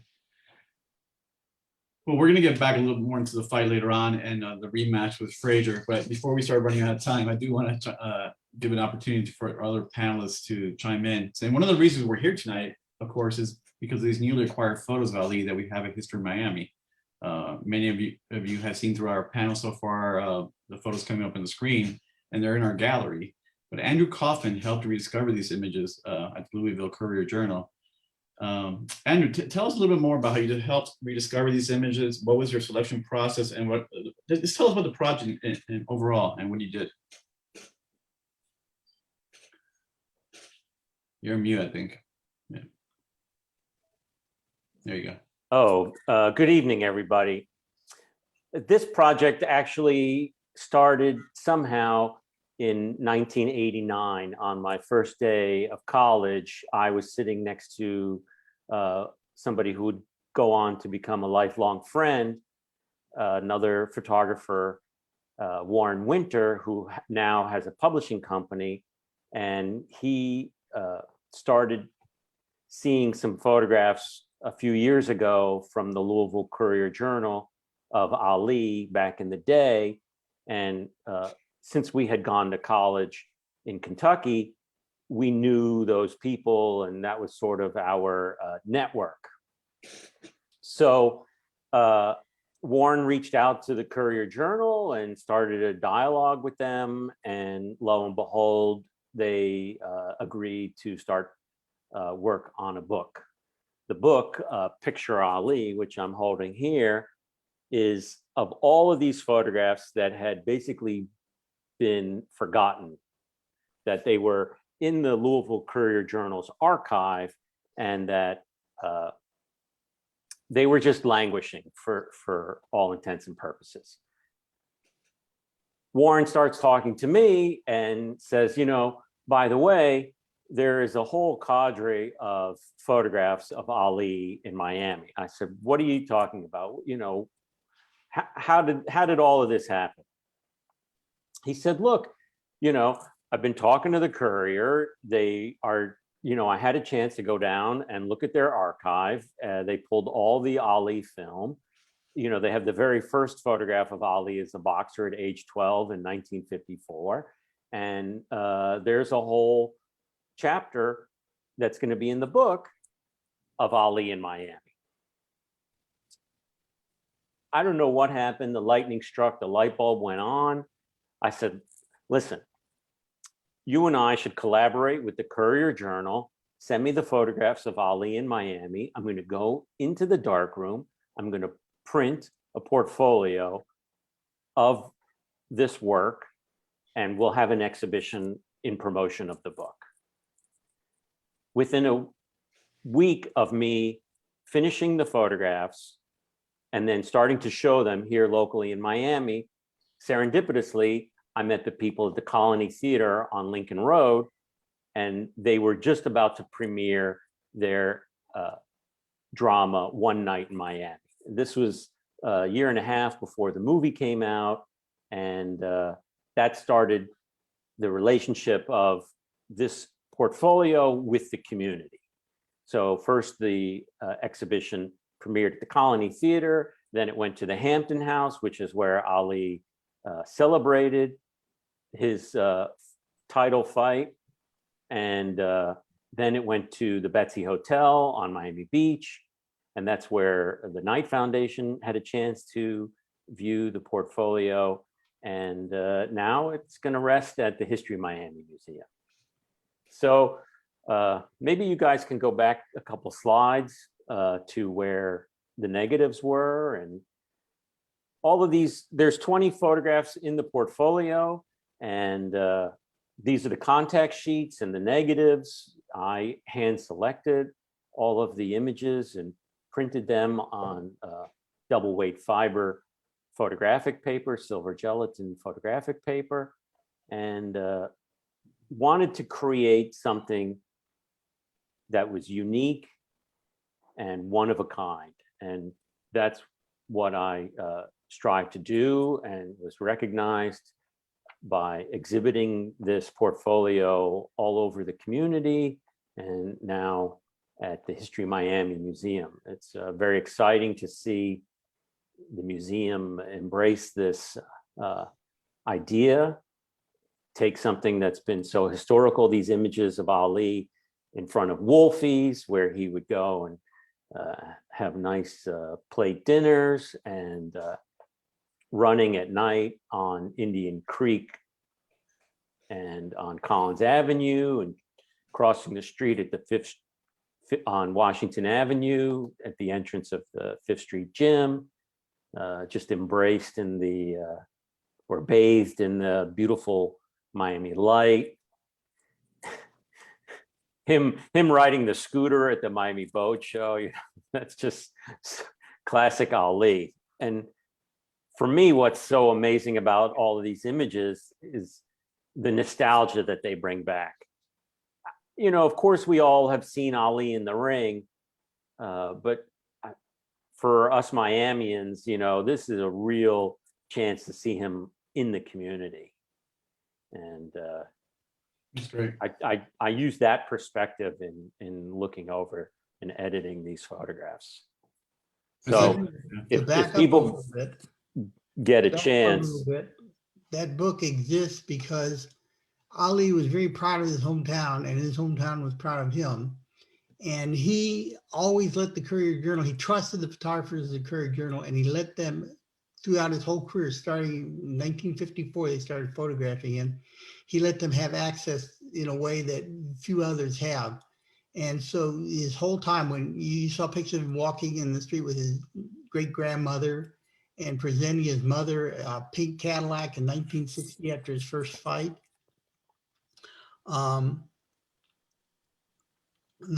Well, we're going to get back a little more into the fight later on and the rematch with Frazier. But before we start running out of time, I do want to give an opportunity for other panelists to chime in. So one of the reasons we're here tonight, of course, is because of these newly acquired photos of Ali that we have at History Miami. Many of you have seen through our panel so far the photos coming up on the screen, and they're in our gallery. But Andrew Kaufman helped rediscover these images at the Louisville Courier-Journal. Andrew, tell us a little bit more about how you helped rediscover these images. What was your selection process, and just tell us about the project and overall and what you did. You're mute, I think. Yeah. There you go. Oh, good evening, everybody. This project actually started somehow in 1989. On my first day of college, I was sitting next to somebody who would go on to become a lifelong friend, another photographer, Warren Winter, who now has a publishing company. And he started seeing some photographs a few years ago from the Louisville Courier-Journal of Ali back in the day. And since we had gone to college in Kentucky, we knew those people, and that was sort of our network. So Warren reached out to the Courier-Journal and started a dialogue with them, and lo and behold, they agreed to start work on a book. The book, Picture Ali, which I'm holding here, is of all of these photographs that had basically been forgotten, that they were in the Louisville Courier-Journal's archive, and that they were just languishing for all intents and purposes. Warren starts talking to me and says, you know, by the way, there is a whole cadre of photographs of Ali in Miami. I said, what are you talking about? You know, how did all of this happen? He said, look, you know, I've been talking to the Courier. They are, you know, I had a chance to go down and look at their archive. They pulled all the Ali film. You know, they have the very first photograph of Ali as a boxer at age 12 in 1954. And there's a whole chapter that's going to be in the book of Ali in Miami. I don't know what happened. The lightning struck, the light bulb went on. I said, listen, you and I should collaborate with the Courier-Journal. Send me the photographs of Ali in Miami. I'm going to go into the darkroom. I'm going to print a portfolio of this work, and we'll have an exhibition in promotion of the book. Within a week of me finishing the photographs and then starting to show them here locally in Miami, serendipitously, I met the people at the Colony Theater on Lincoln Road, and they were just about to premiere their drama, One Night in Miami. This was a year and a half before the movie came out, and that started the relationship of this portfolio with the community. So first the exhibition premiered at the Colony Theater, then it went to the Hampton House, which is where Ali celebrated his title fight. And then it went to the Betsy Hotel on Miami Beach. And that's where the Knight Foundation had a chance to view the portfolio. And now it's going to rest at the HistoryMiami Museum. So maybe you guys can go back a couple slides to where the negatives were. And all of these, there's 20 photographs in the portfolio. And these are the contact sheets and the negatives. I hand selected all of the images and printed them on double weight fiber photographic paper, silver gelatin photographic paper, and wanted to create something that was unique and one of a kind. And that's what I strive to do, and was recognized by exhibiting this portfolio all over the community and now at the HistoryMiami Museum. It's very exciting to see the museum embrace this idea, take something that's been so historical, these images of Ali in front of Wolfie's, where he would go and have nice plate dinners, and running at night on Indian Creek and on Collins Avenue, and crossing the street at the on Washington Avenue at the entrance of the Fifth Street Gym, just embraced in the, or bathed in the beautiful Miami light. Him riding the scooter at the Miami Boat Show, you know, that's just classic Ali. And for me, what's so amazing about all of these images is the nostalgia that they bring back. You know, of course, we all have seen Ali in the ring, but for us Miamians, you know, this is a real chance to see him in the community. And That's great. I use that perspective in looking over and editing these photographs. So if people get a chance. That book exists because Ali was very proud of his hometown, and his hometown was proud of him. And he always let the Courier Journal, he trusted the photographers of the Courier Journal, and he let them throughout his whole career, starting in 1954, they started photographing him. He let them have access in a way that few others have. And so his whole time, when you saw pictures of him walking in the street with his great-grandmother and presenting his mother a pink Cadillac in 1960 after his first fight. The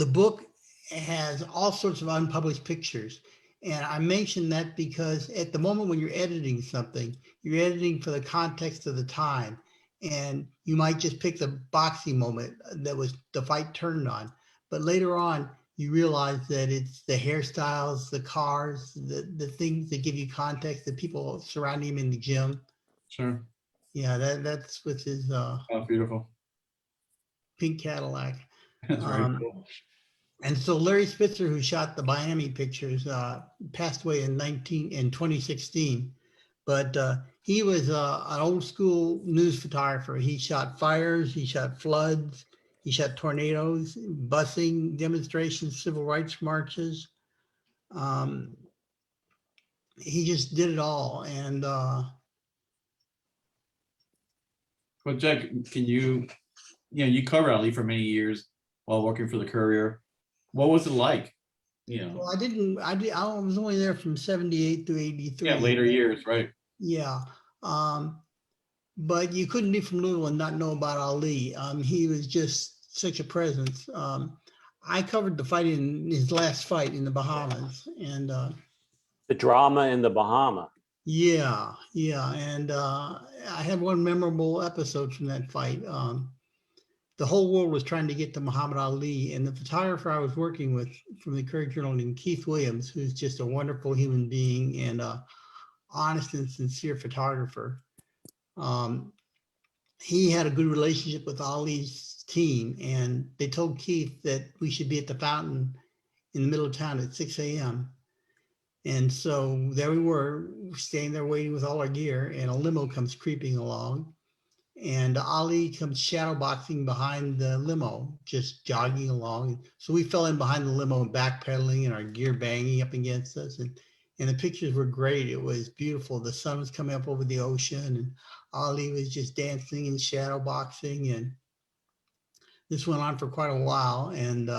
book has all sorts of unpublished pictures. And I mention that because at the moment when you're editing something, you're editing for the context of the time. And you might just pick the boxing moment that was the fight turned on. But later on, you realize that it's the hairstyles, the cars, the things that give you context, the people surrounding him in the gym. Sure. Yeah, that's with his Oh, beautiful. pink Cadillac. That's very cool. And so Larry Spitzer, who shot the Miami pictures, passed away in 2016. But he was an old school news photographer. He shot fires, he shot floods, he shot tornadoes, busing demonstrations, civil rights marches. He just did it all. And Well, Jack, can you cover Ali for many years while working for the Courier. What was it like? You know, well, I was only there from 78 to 83. yeah, later years, right? Yeah. But you couldn't be from Louisville and not know about Ali. He was just such a presence. I covered the fight in his last fight in the Bahamas, and The drama in the Bahama. yeah, and I had one memorable episode from that fight. The whole world was trying to get to Muhammad Ali, and the photographer I was working with from the Courier Journal named Keith Williams, who's just a wonderful human being and honest and sincere photographer. He had a good relationship with Ali's team, and they told Keith that we should be at the fountain in the middle of town at 6 a.m. And so there we were, staying there waiting with all our gear, and a limo comes creeping along. And Ali comes shadowboxing behind the limo, just jogging along. So we fell in behind the limo and backpedaling, and our gear banging up against us. And the pictures were great. It was beautiful. The sun was coming up over the ocean, and Ali was just dancing and shadowboxing. And this went on for quite a while. And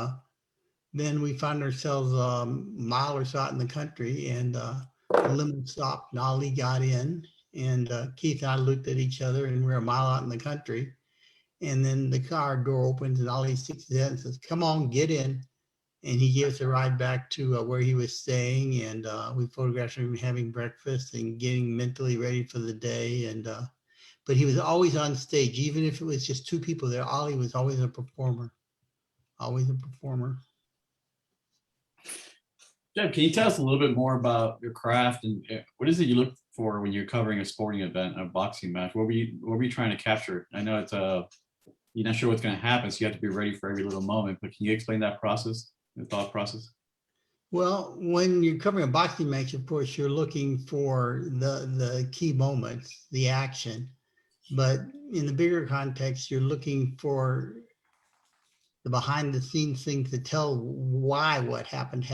then we found ourselves a mile or so out in the country, and the limo stopped, and Ali got in. And Keith and I looked at each other, and we're a mile out in the country. And then the car door opens, and Ali sticks his head and says, "Come on, get in." And he gave us a ride back to where he was staying. And we photographed him having breakfast and getting mentally ready for the day. And but he was always on stage, even if it was just two people there. Ali was always a performer, always a performer. Jeb, can you tell us a little bit more about your craft and what is it you look for when you're covering a sporting event, a boxing match? What were you trying to capture? I know it's you're not sure what's going to happen, so you have to be ready for every little moment. But can you explain that process, the thought process? Well, when you're covering a boxing match, of course, you're looking for the key moments, the action. But in the bigger context, you're looking for the behind the scenes things to tell why what happened.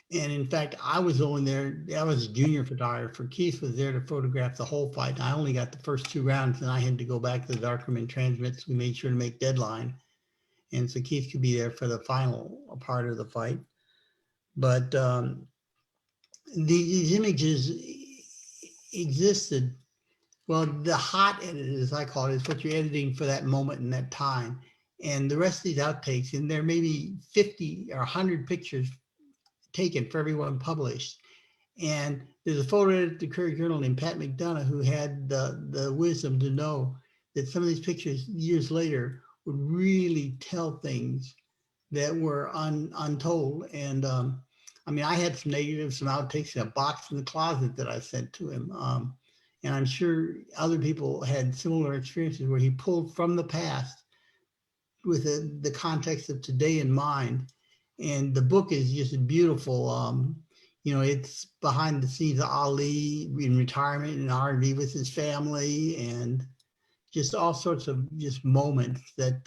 And in fact, I was only there, I was a junior photographer. Keith was there to photograph the whole fight. And I only got the first 2 rounds, and I had to go back to the darkroom and transmit. So we made sure to make deadline. And so Keith could be there for the final part of the fight. But these images existed. Well, the hot edit, as I call it, is what you're editing for that moment in that time. And the rest of these outtakes, and there may be 50 or 100 pictures taken for everyone published. And there's a photo editor at the Courier Journal named Pat McDonough who had the wisdom to know that some of these pictures years later would really tell things that were untold. And I mean, I had some negatives, some outtakes in a box in the closet that I sent to him. And I'm sure other people had similar experiences where he pulled from the past with the context of today in mind. And the book is just beautiful. You know, it's behind the scenes of Ali in retirement in R&B with his family, and just all sorts of just moments that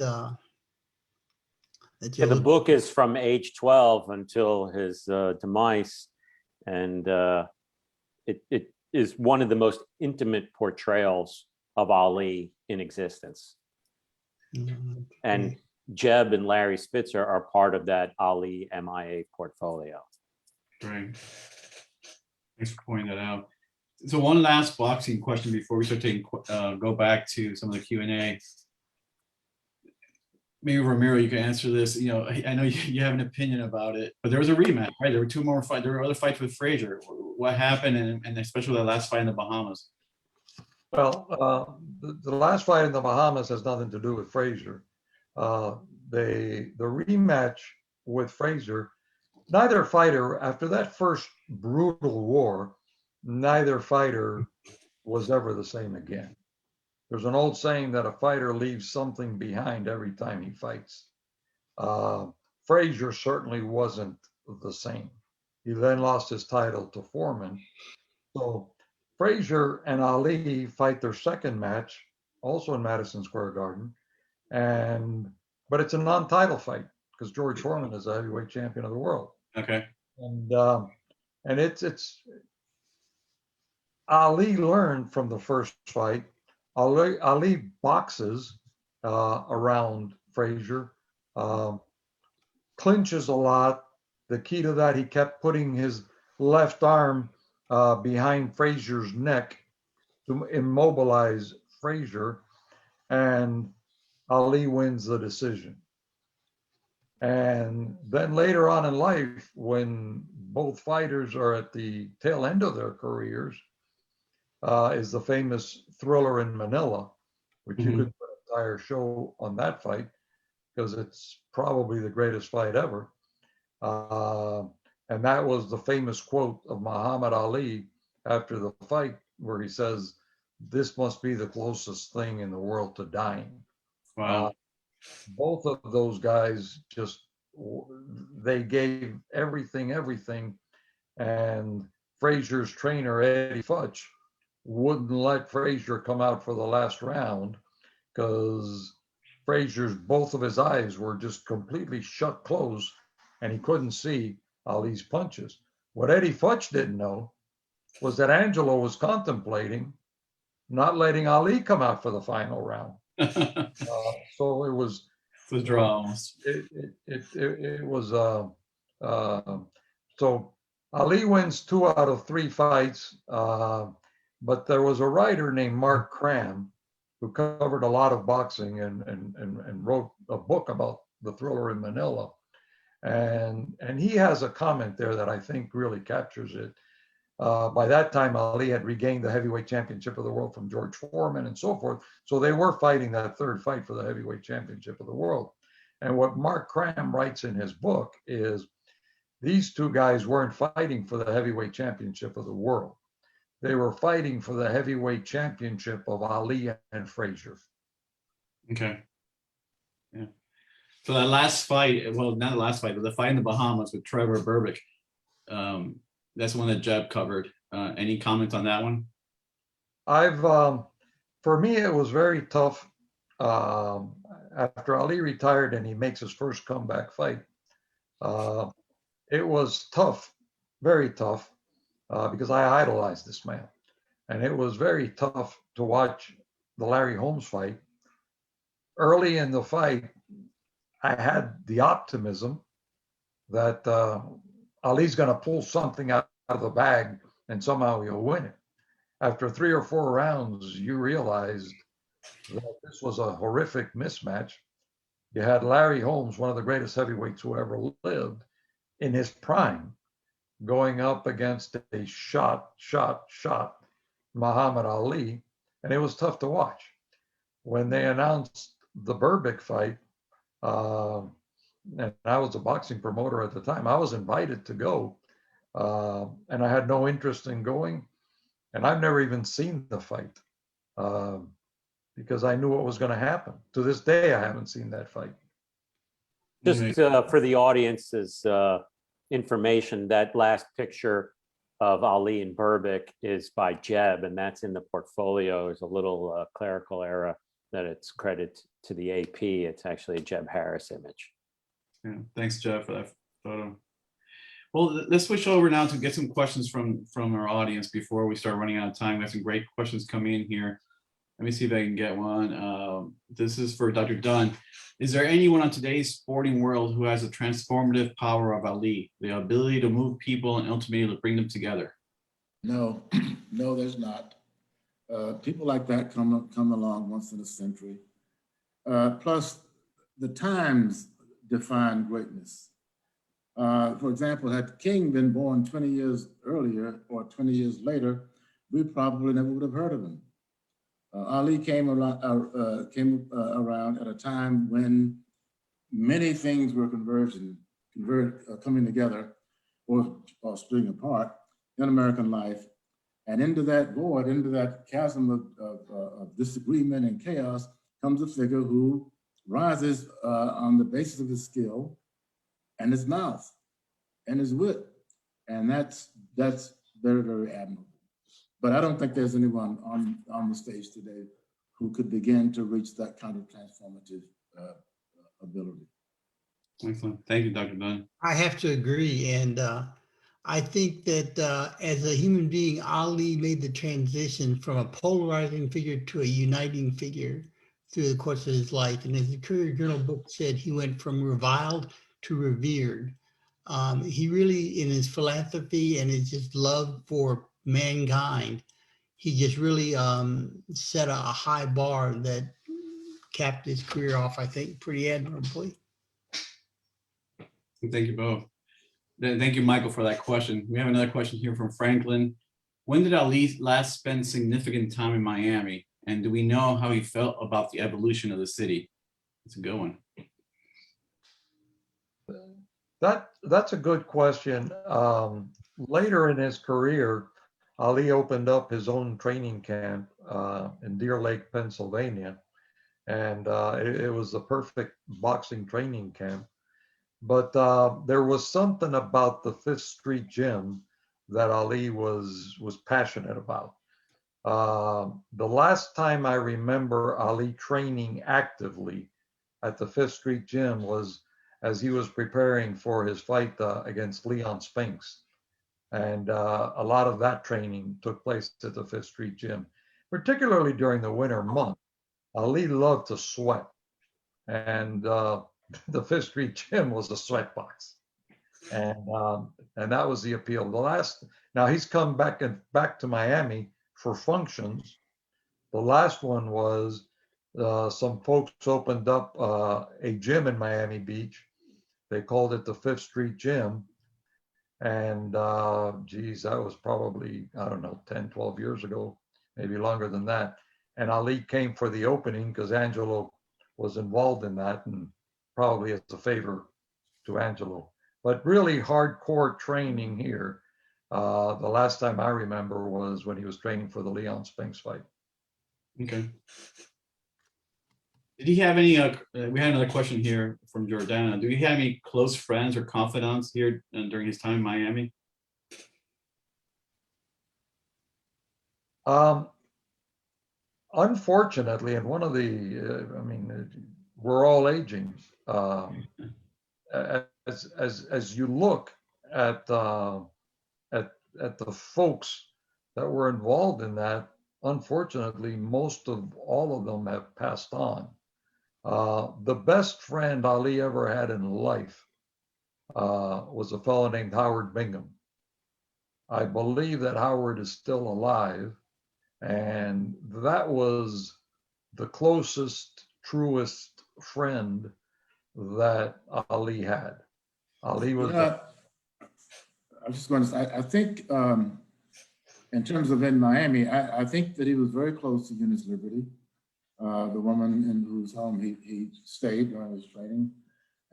Yeah, the book is from age 12 until his demise, and it is one of the most intimate portrayals of Ali in existence. And Jeb and Larry Spitzer are part of that Ali MIA portfolio. Right. Thanks for pointing that out. So one last boxing question before we start taking go back to some of the Q&A. Maybe Ramiro, you can answer this. You know, I know you have an opinion about it, but there was a rematch, right? There were 2 more fights. There were other fights with Frazier. What happened, and especially that last fight in the Bahamas? Well, the last fight in the Bahamas has nothing to do with Frazier. The rematch with Frazier, neither fighter, after that first brutal war, neither fighter was ever the same again. There's an old saying that a fighter leaves something behind every time he fights. Frazier certainly wasn't the same. He then lost his title to Foreman. So Frazier and Ali fight their second match, also in Madison Square Garden, but it's a non-title fight because George Foreman is a heavyweight champion of the world. Okay. And it's Ali learned from the first fight. Ali boxes around Frazier, clinches a lot. The key to that, he kept putting his left arm behind Frazier's neck to immobilize Frazier, and Ali wins the decision. And then later on in life, when both fighters are at the tail end of their careers, is the famous Thriller in Manila, which you could put an entire show on that fight because it's probably the greatest fight ever. And that was the famous quote of Muhammad Ali after the fight, where he says, "This must be the closest thing in the world to dying." Wow. Both of those guys just they gave everything. And Frazier's trainer, Eddie Futch, wouldn't let Frazier come out for the last round because Frazier's, both of his eyes were just completely shut closed and he couldn't see Ali's punches. What Eddie Futch didn't know was that Angelo was contemplating not letting Ali come out for the final round. So it was The draws. it was so Ali wins 2 out of 3 fights, but there was a writer named Mark Cram who covered a lot of boxing and wrote a book about the Thriller in Manila, and he has a comment there that I think really captures it. By that time, Ali had regained the heavyweight championship of the world from George Foreman and so forth. So they were fighting that third fight for the heavyweight championship of the world. And what Mark Cram writes in his book is these 2 guys weren't fighting for the heavyweight championship of the world. They were fighting for the heavyweight championship of Ali and Frazier. Okay. Yeah. So that last fight, well, not the last fight, but the fight in the Bahamas with Trevor Berbick, that's one that Jeb covered. Any comment on that one? For me, it was very tough. After Ali retired and he makes his first comeback fight, it was tough, very tough, because I idolized this man. And it was very tough to watch the Larry Holmes fight. Early in the fight, I had the optimism that Ali's going to pull something out of the bag and somehow he'll win it. After 3 or 4 rounds, you realized that this was a horrific mismatch. You had Larry Holmes, one of the greatest heavyweights who ever lived, in his prime, going up against a shot Muhammad Ali, and it was tough to watch. When they announced the Berbick fight, and I was a boxing promoter at the time, I was invited to go, and I had no interest in going, and I've never even seen the fight because I knew what was going to happen. To this day, I haven't seen that fight. Just for the audience's information, that last picture of Ali and Berbick is by Jeb, and that's in the portfolio. There's a little clerical error that it's credit to the AP. It's actually a Jeb Harris image. Yeah, thanks, Jeff, for that photo. Well, let's switch over now to get some questions from our audience before we start running out of time. We have some great questions coming in here. Let me see if I can get one. This is for Dr. Dunn. Is there anyone on today's sporting world who has a transformative power of Ali, the ability to move people and ultimately to bring them together? No, no, there's not. People like that come along once in a century. Plus, the times define greatness. For example, had King been born 20 years earlier or 20 years later, we probably never would have heard of him. Ali came around at a time when many things were coming together or splitting apart in American life. And into that void, into that chasm of disagreement and chaos, comes a figure who rises on the basis of his skill and his mouth and his wit. And that's very, very admirable. But I don't think there's anyone on the stage today who could begin to reach that kind of transformative ability. Excellent. Thank you, Dr. Dunn. I have to agree. And I think that as a human being, Ali made the transition from a polarizing figure to a uniting figure through the course of his life. And as the Courier Journal book said, he went from reviled to revered. He really, in his philanthropy and his just love for mankind, he just really set a high bar that capped his career off, I think, pretty admirably. Thank you both. Thank you, Michael, for that question. We have another question here from Franklin. When did Ali last spend significant time in Miami? And do we know how he felt about the evolution of the city? It's a good one. That's a good question. Later in his career, Ali opened up his own training camp in Deer Lake, Pennsylvania. And it was the perfect boxing training camp. But there was something about the Fifth Street Gym that Ali was passionate about. The last time I remember Ali training actively at the Fifth Street Gym was as he was preparing for his fight against Leon Spinks. And a lot of that training took place at the Fifth Street Gym, particularly during the winter month. Ali loved to sweat, and the Fifth Street Gym was a sweat box, and that was the appeal. Now he's come back to Miami for functions. The last one was some folks opened up a gym in Miami Beach. They called it the Fifth Street Gym. And geez, that was probably, I don't know, 10, 12 years ago, maybe longer than that. And Ali came for the opening because Angelo was involved in that, and probably as a favor to Angelo. But really hardcore training here. The last time I remember was when he was training for the Leon Spinks fight. Okay. Did he have any, we had another question here from Jordana. Do you have any close friends or confidants here during his time in Miami? Unfortunately, and one of the, we're all aging. As you look at the folks that were involved in that, unfortunately, most of all of them have passed on. The best friend Ali ever had in life was a fellow named Howard Bingham. I believe that Howard is still alive, and that was the closest, truest friend that Ali had. Ali was. I was just going to say, I think in terms of in Miami, I think that he was very close to Eunice Liberty, the woman in whose home he stayed during his training.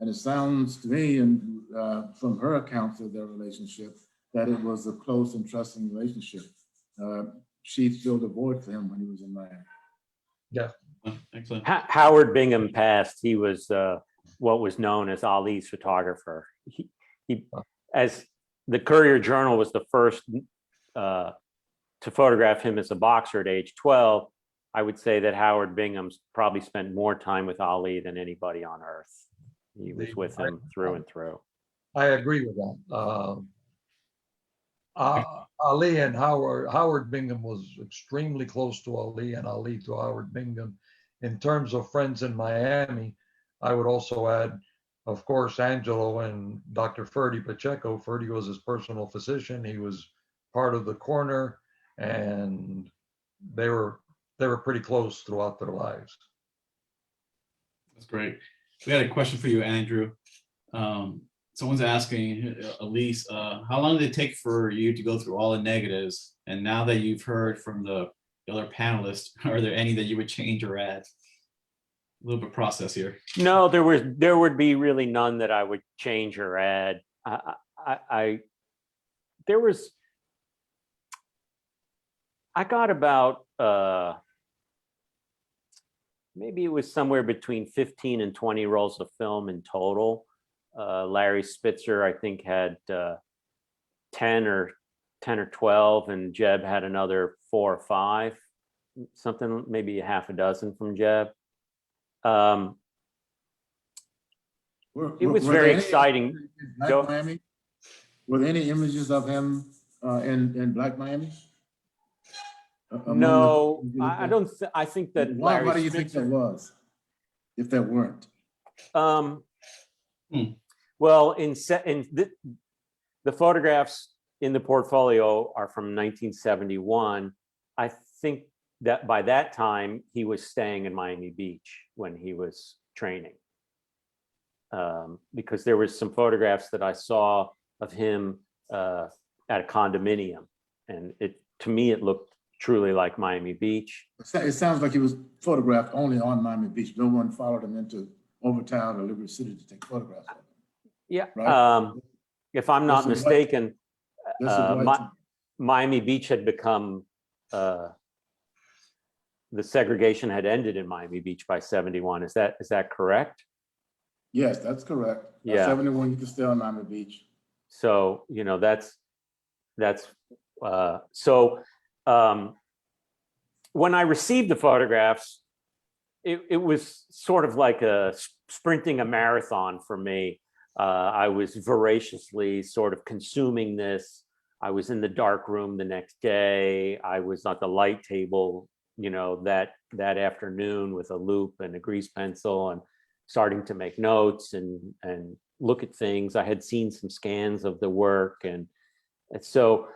And it sounds to me, and from her accounts of their relationship, that it was a close and trusting relationship. She filled a void for him when he was in Miami. Yeah. Excellent. Howard Bingham passed. He was what was known as Ali's photographer. He, as the Courier Journal was the first to photograph him as a boxer at age 12, I would say that Howard Bingham's probably spent more time with Ali than anybody on earth. He was with him through and through. I agree with that. Ali and Howard Bingham was extremely close to Ali, and Ali to Howard Bingham. In terms of friends in Miami, I would also add, of course, Angelo and Dr. Ferdy Pacheco. Ferdy was his personal physician. He was part of the corner, and they were pretty close throughout their lives. That's great. We had a question for you, Andrew. Someone's asking, Elise, how long did it take for you to go through all the negatives? And now that you've heard from the other panelists, are there any that you would change or add? A little bit of process here. No, there would be really none that I would change or add. I got about maybe it was somewhere between 15 and 20 rolls of film in total. Larry Spitzer, I think, had 10 or 12, and Jeb had another 4 or 5, something, maybe a half a dozen from Jeb. It was very exciting. Black Miami? Were there any images of him in Black Miami? No, I don't. I think that. Why do you think that was, if there weren't? Well, the photographs in the portfolio are from 1971. I think that by that time he was staying in Miami Beach when he was training, because there was some photographs that I saw of him at a condominium, and to me it looked truly like Miami Beach. It sounds like he was photographed only on Miami Beach. No one followed him into Overtown or Liberty City to take photographs of him. Yeah. Right? If I'm not mistaken, Miami Beach had become, the segregation had ended in Miami Beach by 71. Is that correct? Yes, that's correct. Yeah. 71, you can stay on Miami Beach. So, so when I received the photographs, it was sort of like sprinting a marathon for me. I was voraciously sort of consuming this. I was in the dark room the next day. I was at the light table, that afternoon with a loop and a grease pencil and starting to make notes and look at things. I had seen some scans of the work. And so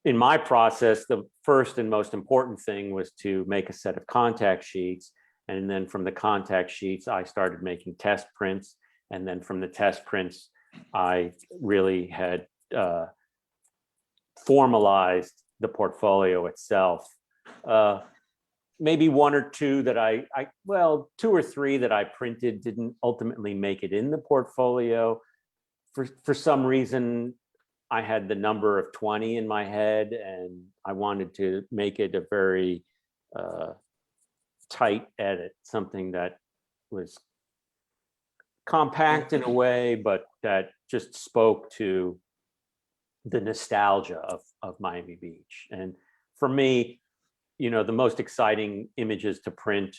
in my process, the first and most important thing was to make a set of contact sheets. And then from the contact sheets, I started making test prints. And then from the test prints, I really had formalized the portfolio itself. Maybe one or two that two or three that I printed didn't ultimately make it in the portfolio. For some reason, I had the number of 20 in my head, and I wanted to make it a very tight edit, something that was compact in a way, but that just spoke to the nostalgia of Miami Beach. And for me, the most exciting images to print,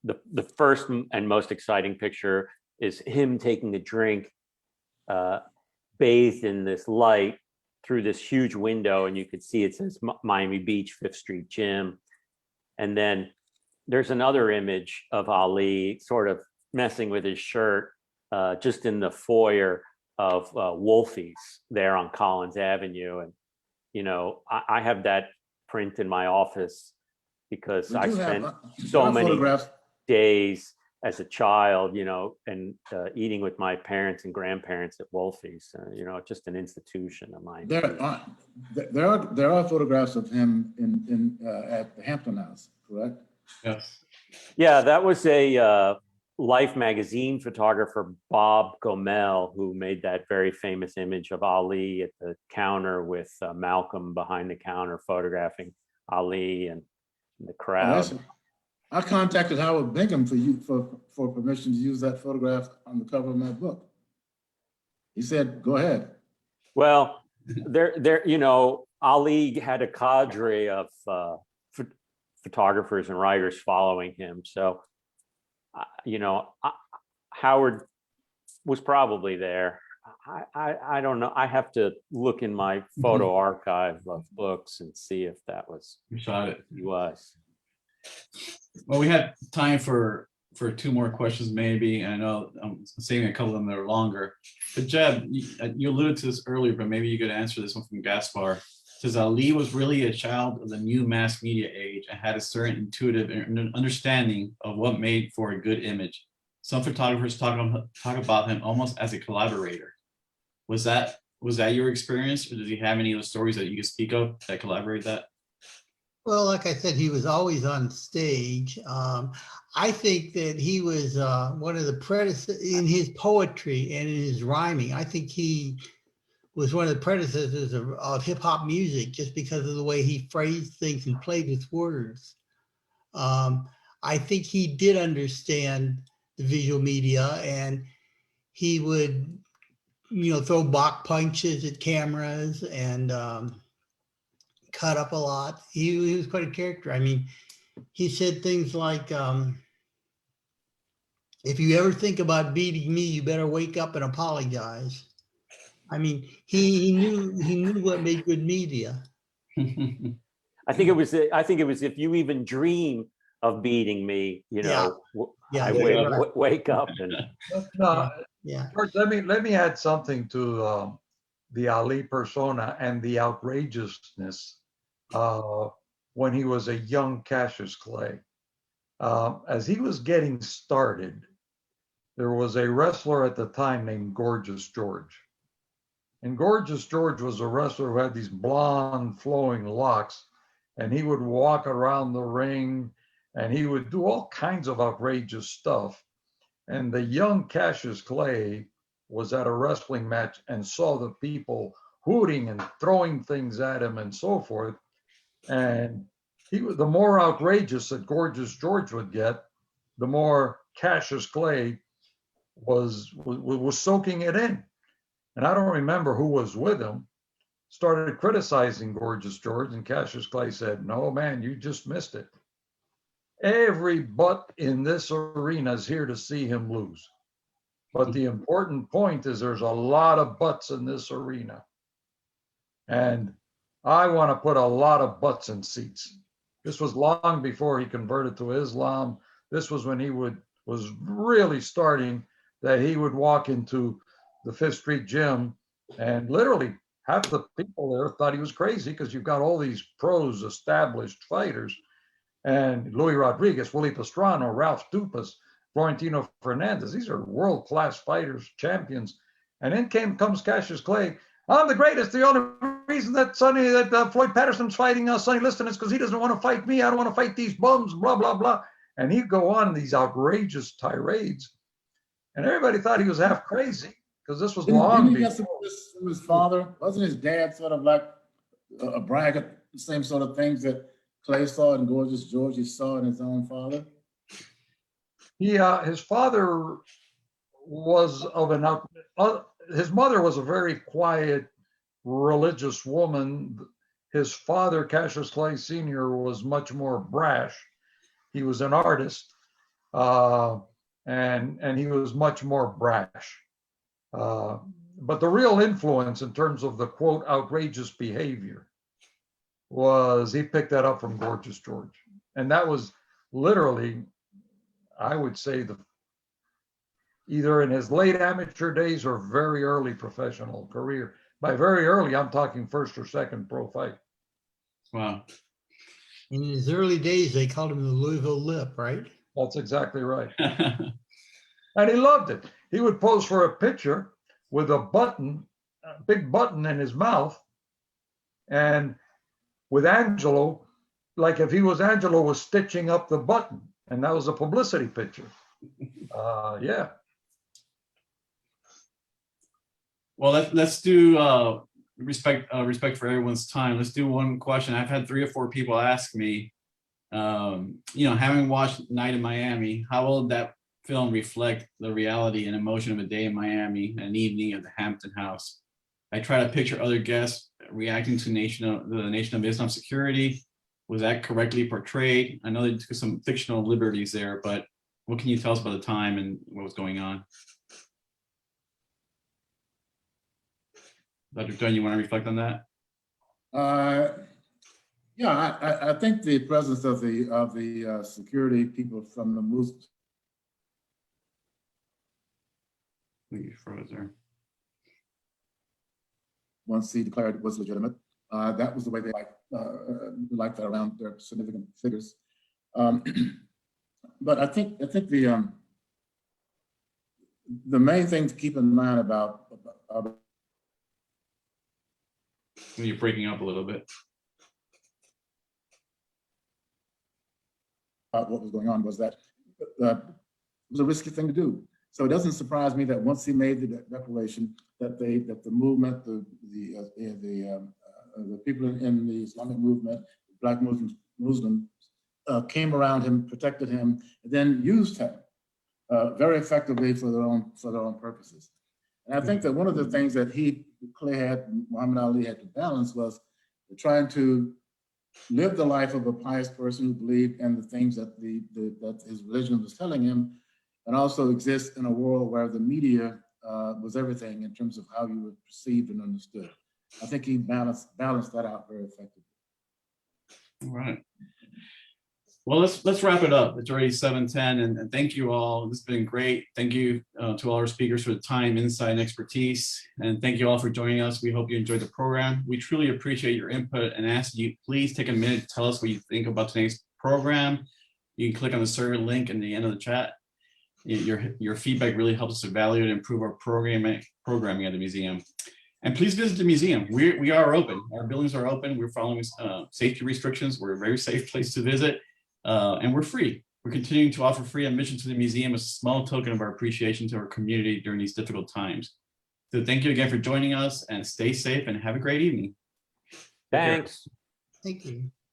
the first and most exciting picture is him taking a drink, bathed in this light through this huge window, and you could see it says Miami Beach, Fifth Street Gym. And then there's another image of Ali sort of messing with his shirt just in the foyer of Wolfie's there on Collins Avenue. And, I have that print in my office because I spent so many days as a child, and eating with my parents and grandparents at Wolfie's, just an institution of mine. There are photographs of him at the Hampton House, correct? Yes. Yeah, that was a Life magazine photographer, Bob Gomel, who made that very famous image of Ali at the counter with Malcolm behind the counter photographing Ali and the crowd. I contacted Howard Bingham for permission to use that photograph on the cover of my book. He said, "Go ahead." Well, Ali had a cadre of photographers and writers following him. So, Howard was probably there. I don't know. I have to look in my photo archive of books and see if that was. You shot it. He was. Well, we had time for two more questions, maybe. I know I'm saving a couple of them that are longer. But Jeb, you alluded to this earlier, but maybe you could answer this one from Gaspar. It says Ali was really a child of the new mass media age and had a certain intuitive understanding of what made for a good image. Some photographers talk about him almost as a collaborator. Was that your experience, or did he have any of the stories that you could speak of that collaborate that? Well, like I said, he was always on stage. I think that he was one of the predecessors in his poetry and in his rhyming. I think he was one of the predecessors of hip hop music just because of the way he phrased things and played with words. I think he did understand the visual media, and he would, throw back punches at cameras and cut up a lot. He was quite a character. I mean, he said things like, if you ever think about beating me, you better wake up and apologize. I mean, he knew what made good media. I think it was if you even dream of beating me, wake up and. Yeah. George, let me add something to the Ali persona and the outrageousness when he was a young Cassius Clay. As he was getting started, there was a wrestler at the time named Gorgeous George. And Gorgeous George was a wrestler who had these blonde flowing locks, and he would walk around the ring and he would do all kinds of outrageous stuff. And the young Cassius Clay was at a wrestling match and saw the people hooting and throwing things at him and so forth. And the more outrageous that Gorgeous George would get, the more Cassius Clay was soaking it in. And I don't remember who was with him, started criticizing Gorgeous George, and Cassius Clay said, "No, man, you just missed it. Every butt in this arena is here to see him lose. But the important point is there's a lot of butts in this arena. And I want to put a lot of butts in seats." This was long before he converted to Islam. This was when he was really starting, that he would walk into the Fifth Street gym and literally half the people there thought he was crazy, because you've got all these pros, established fighters, and Louis Rodriguez, Willie Pastrana, Ralph Dupas, Florentino Fernandez. These are world-class fighters, champions. And in comes Cassius Clay. "I'm the greatest. The only reason that Floyd Patterson's fighting Sonny Liston is because he doesn't want to fight me. I don't want to fight these bums, blah, blah, blah." And he'd go on these outrageous tirades. And everybody thought he was half crazy, because this was long Didn't he get some before. of this from his father? Wasn't his dad sort of like a braggart, the same sort of things that Clay saw and Gorgeous George he saw in his own father? His father was his mother was a very quiet, religious woman. His father, Cassius Clay Sr., was much more brash. He was an artist, and he was much more brash. But the real influence in terms of the, quote, outrageous behavior was he picked that up from Gorgeous George. And that was literally, I would say, either in his late amateur days or very early professional career. By very early, I'm talking first or second pro fight. Wow. In his early days, they called him the Louisville Lip, right? That's exactly right. And he loved it. He would pose for a picture with a big button in his mouth, and with Angelo, like if Angelo was stitching up the button, and that was a publicity picture. Yeah. Well, let's do respect for everyone's time. Let's do one question. I've had 3 or 4 people ask me, having watched Night in Miami, how will that film reflect the reality and emotion of a day in Miami, an evening at the Hampton House? I try to picture other guests reacting to the Nation of Islam security. Was that correctly portrayed? I know they took some fictional liberties there, but what can you tell us about the time and what was going on? Dr. Dunn, you want to reflect on that? Yeah, I think the presence of the security people from the Muslims. I think you froze there. Once he declared it was legitimate, that was the way they liked that around their significant figures. But I think the main thing to keep in mind about You're breaking up a little bit. what was going on was that it was a risky thing to do. So it doesn't surprise me that once he made the declaration that the movement, the people in the Islamic movement, Black Muslims, came around him, protected him, and then used him very effectively for their own purposes. And I think that one of the things that Muhammad Ali had to balance was trying to live the life of a pious person who believed in the things that that his religion was telling him, and also exist in a world where the media was everything in terms of how you were perceived and understood. I think he balanced that out very effectively. All right. Well, let's wrap it up. It's already 7:10, and thank you all. This has been great. Thank you to all our speakers for the time, insight, and expertise. And thank you all for joining us. We hope you enjoyed the program. We truly appreciate your input and ask you please take a minute to tell us what you think about today's program. You can click on the survey link in the end of the chat. Your feedback really helps us evaluate and improve our programming at the museum. And please visit the museum. We are open. Our buildings are open. We're following safety restrictions. We're a very safe place to visit. And we're free. We're continuing to offer free admission to the museum as a small token of our appreciation to our community during these difficult times. So thank you again for joining us, and stay safe and have a great evening. Thanks. Thank you.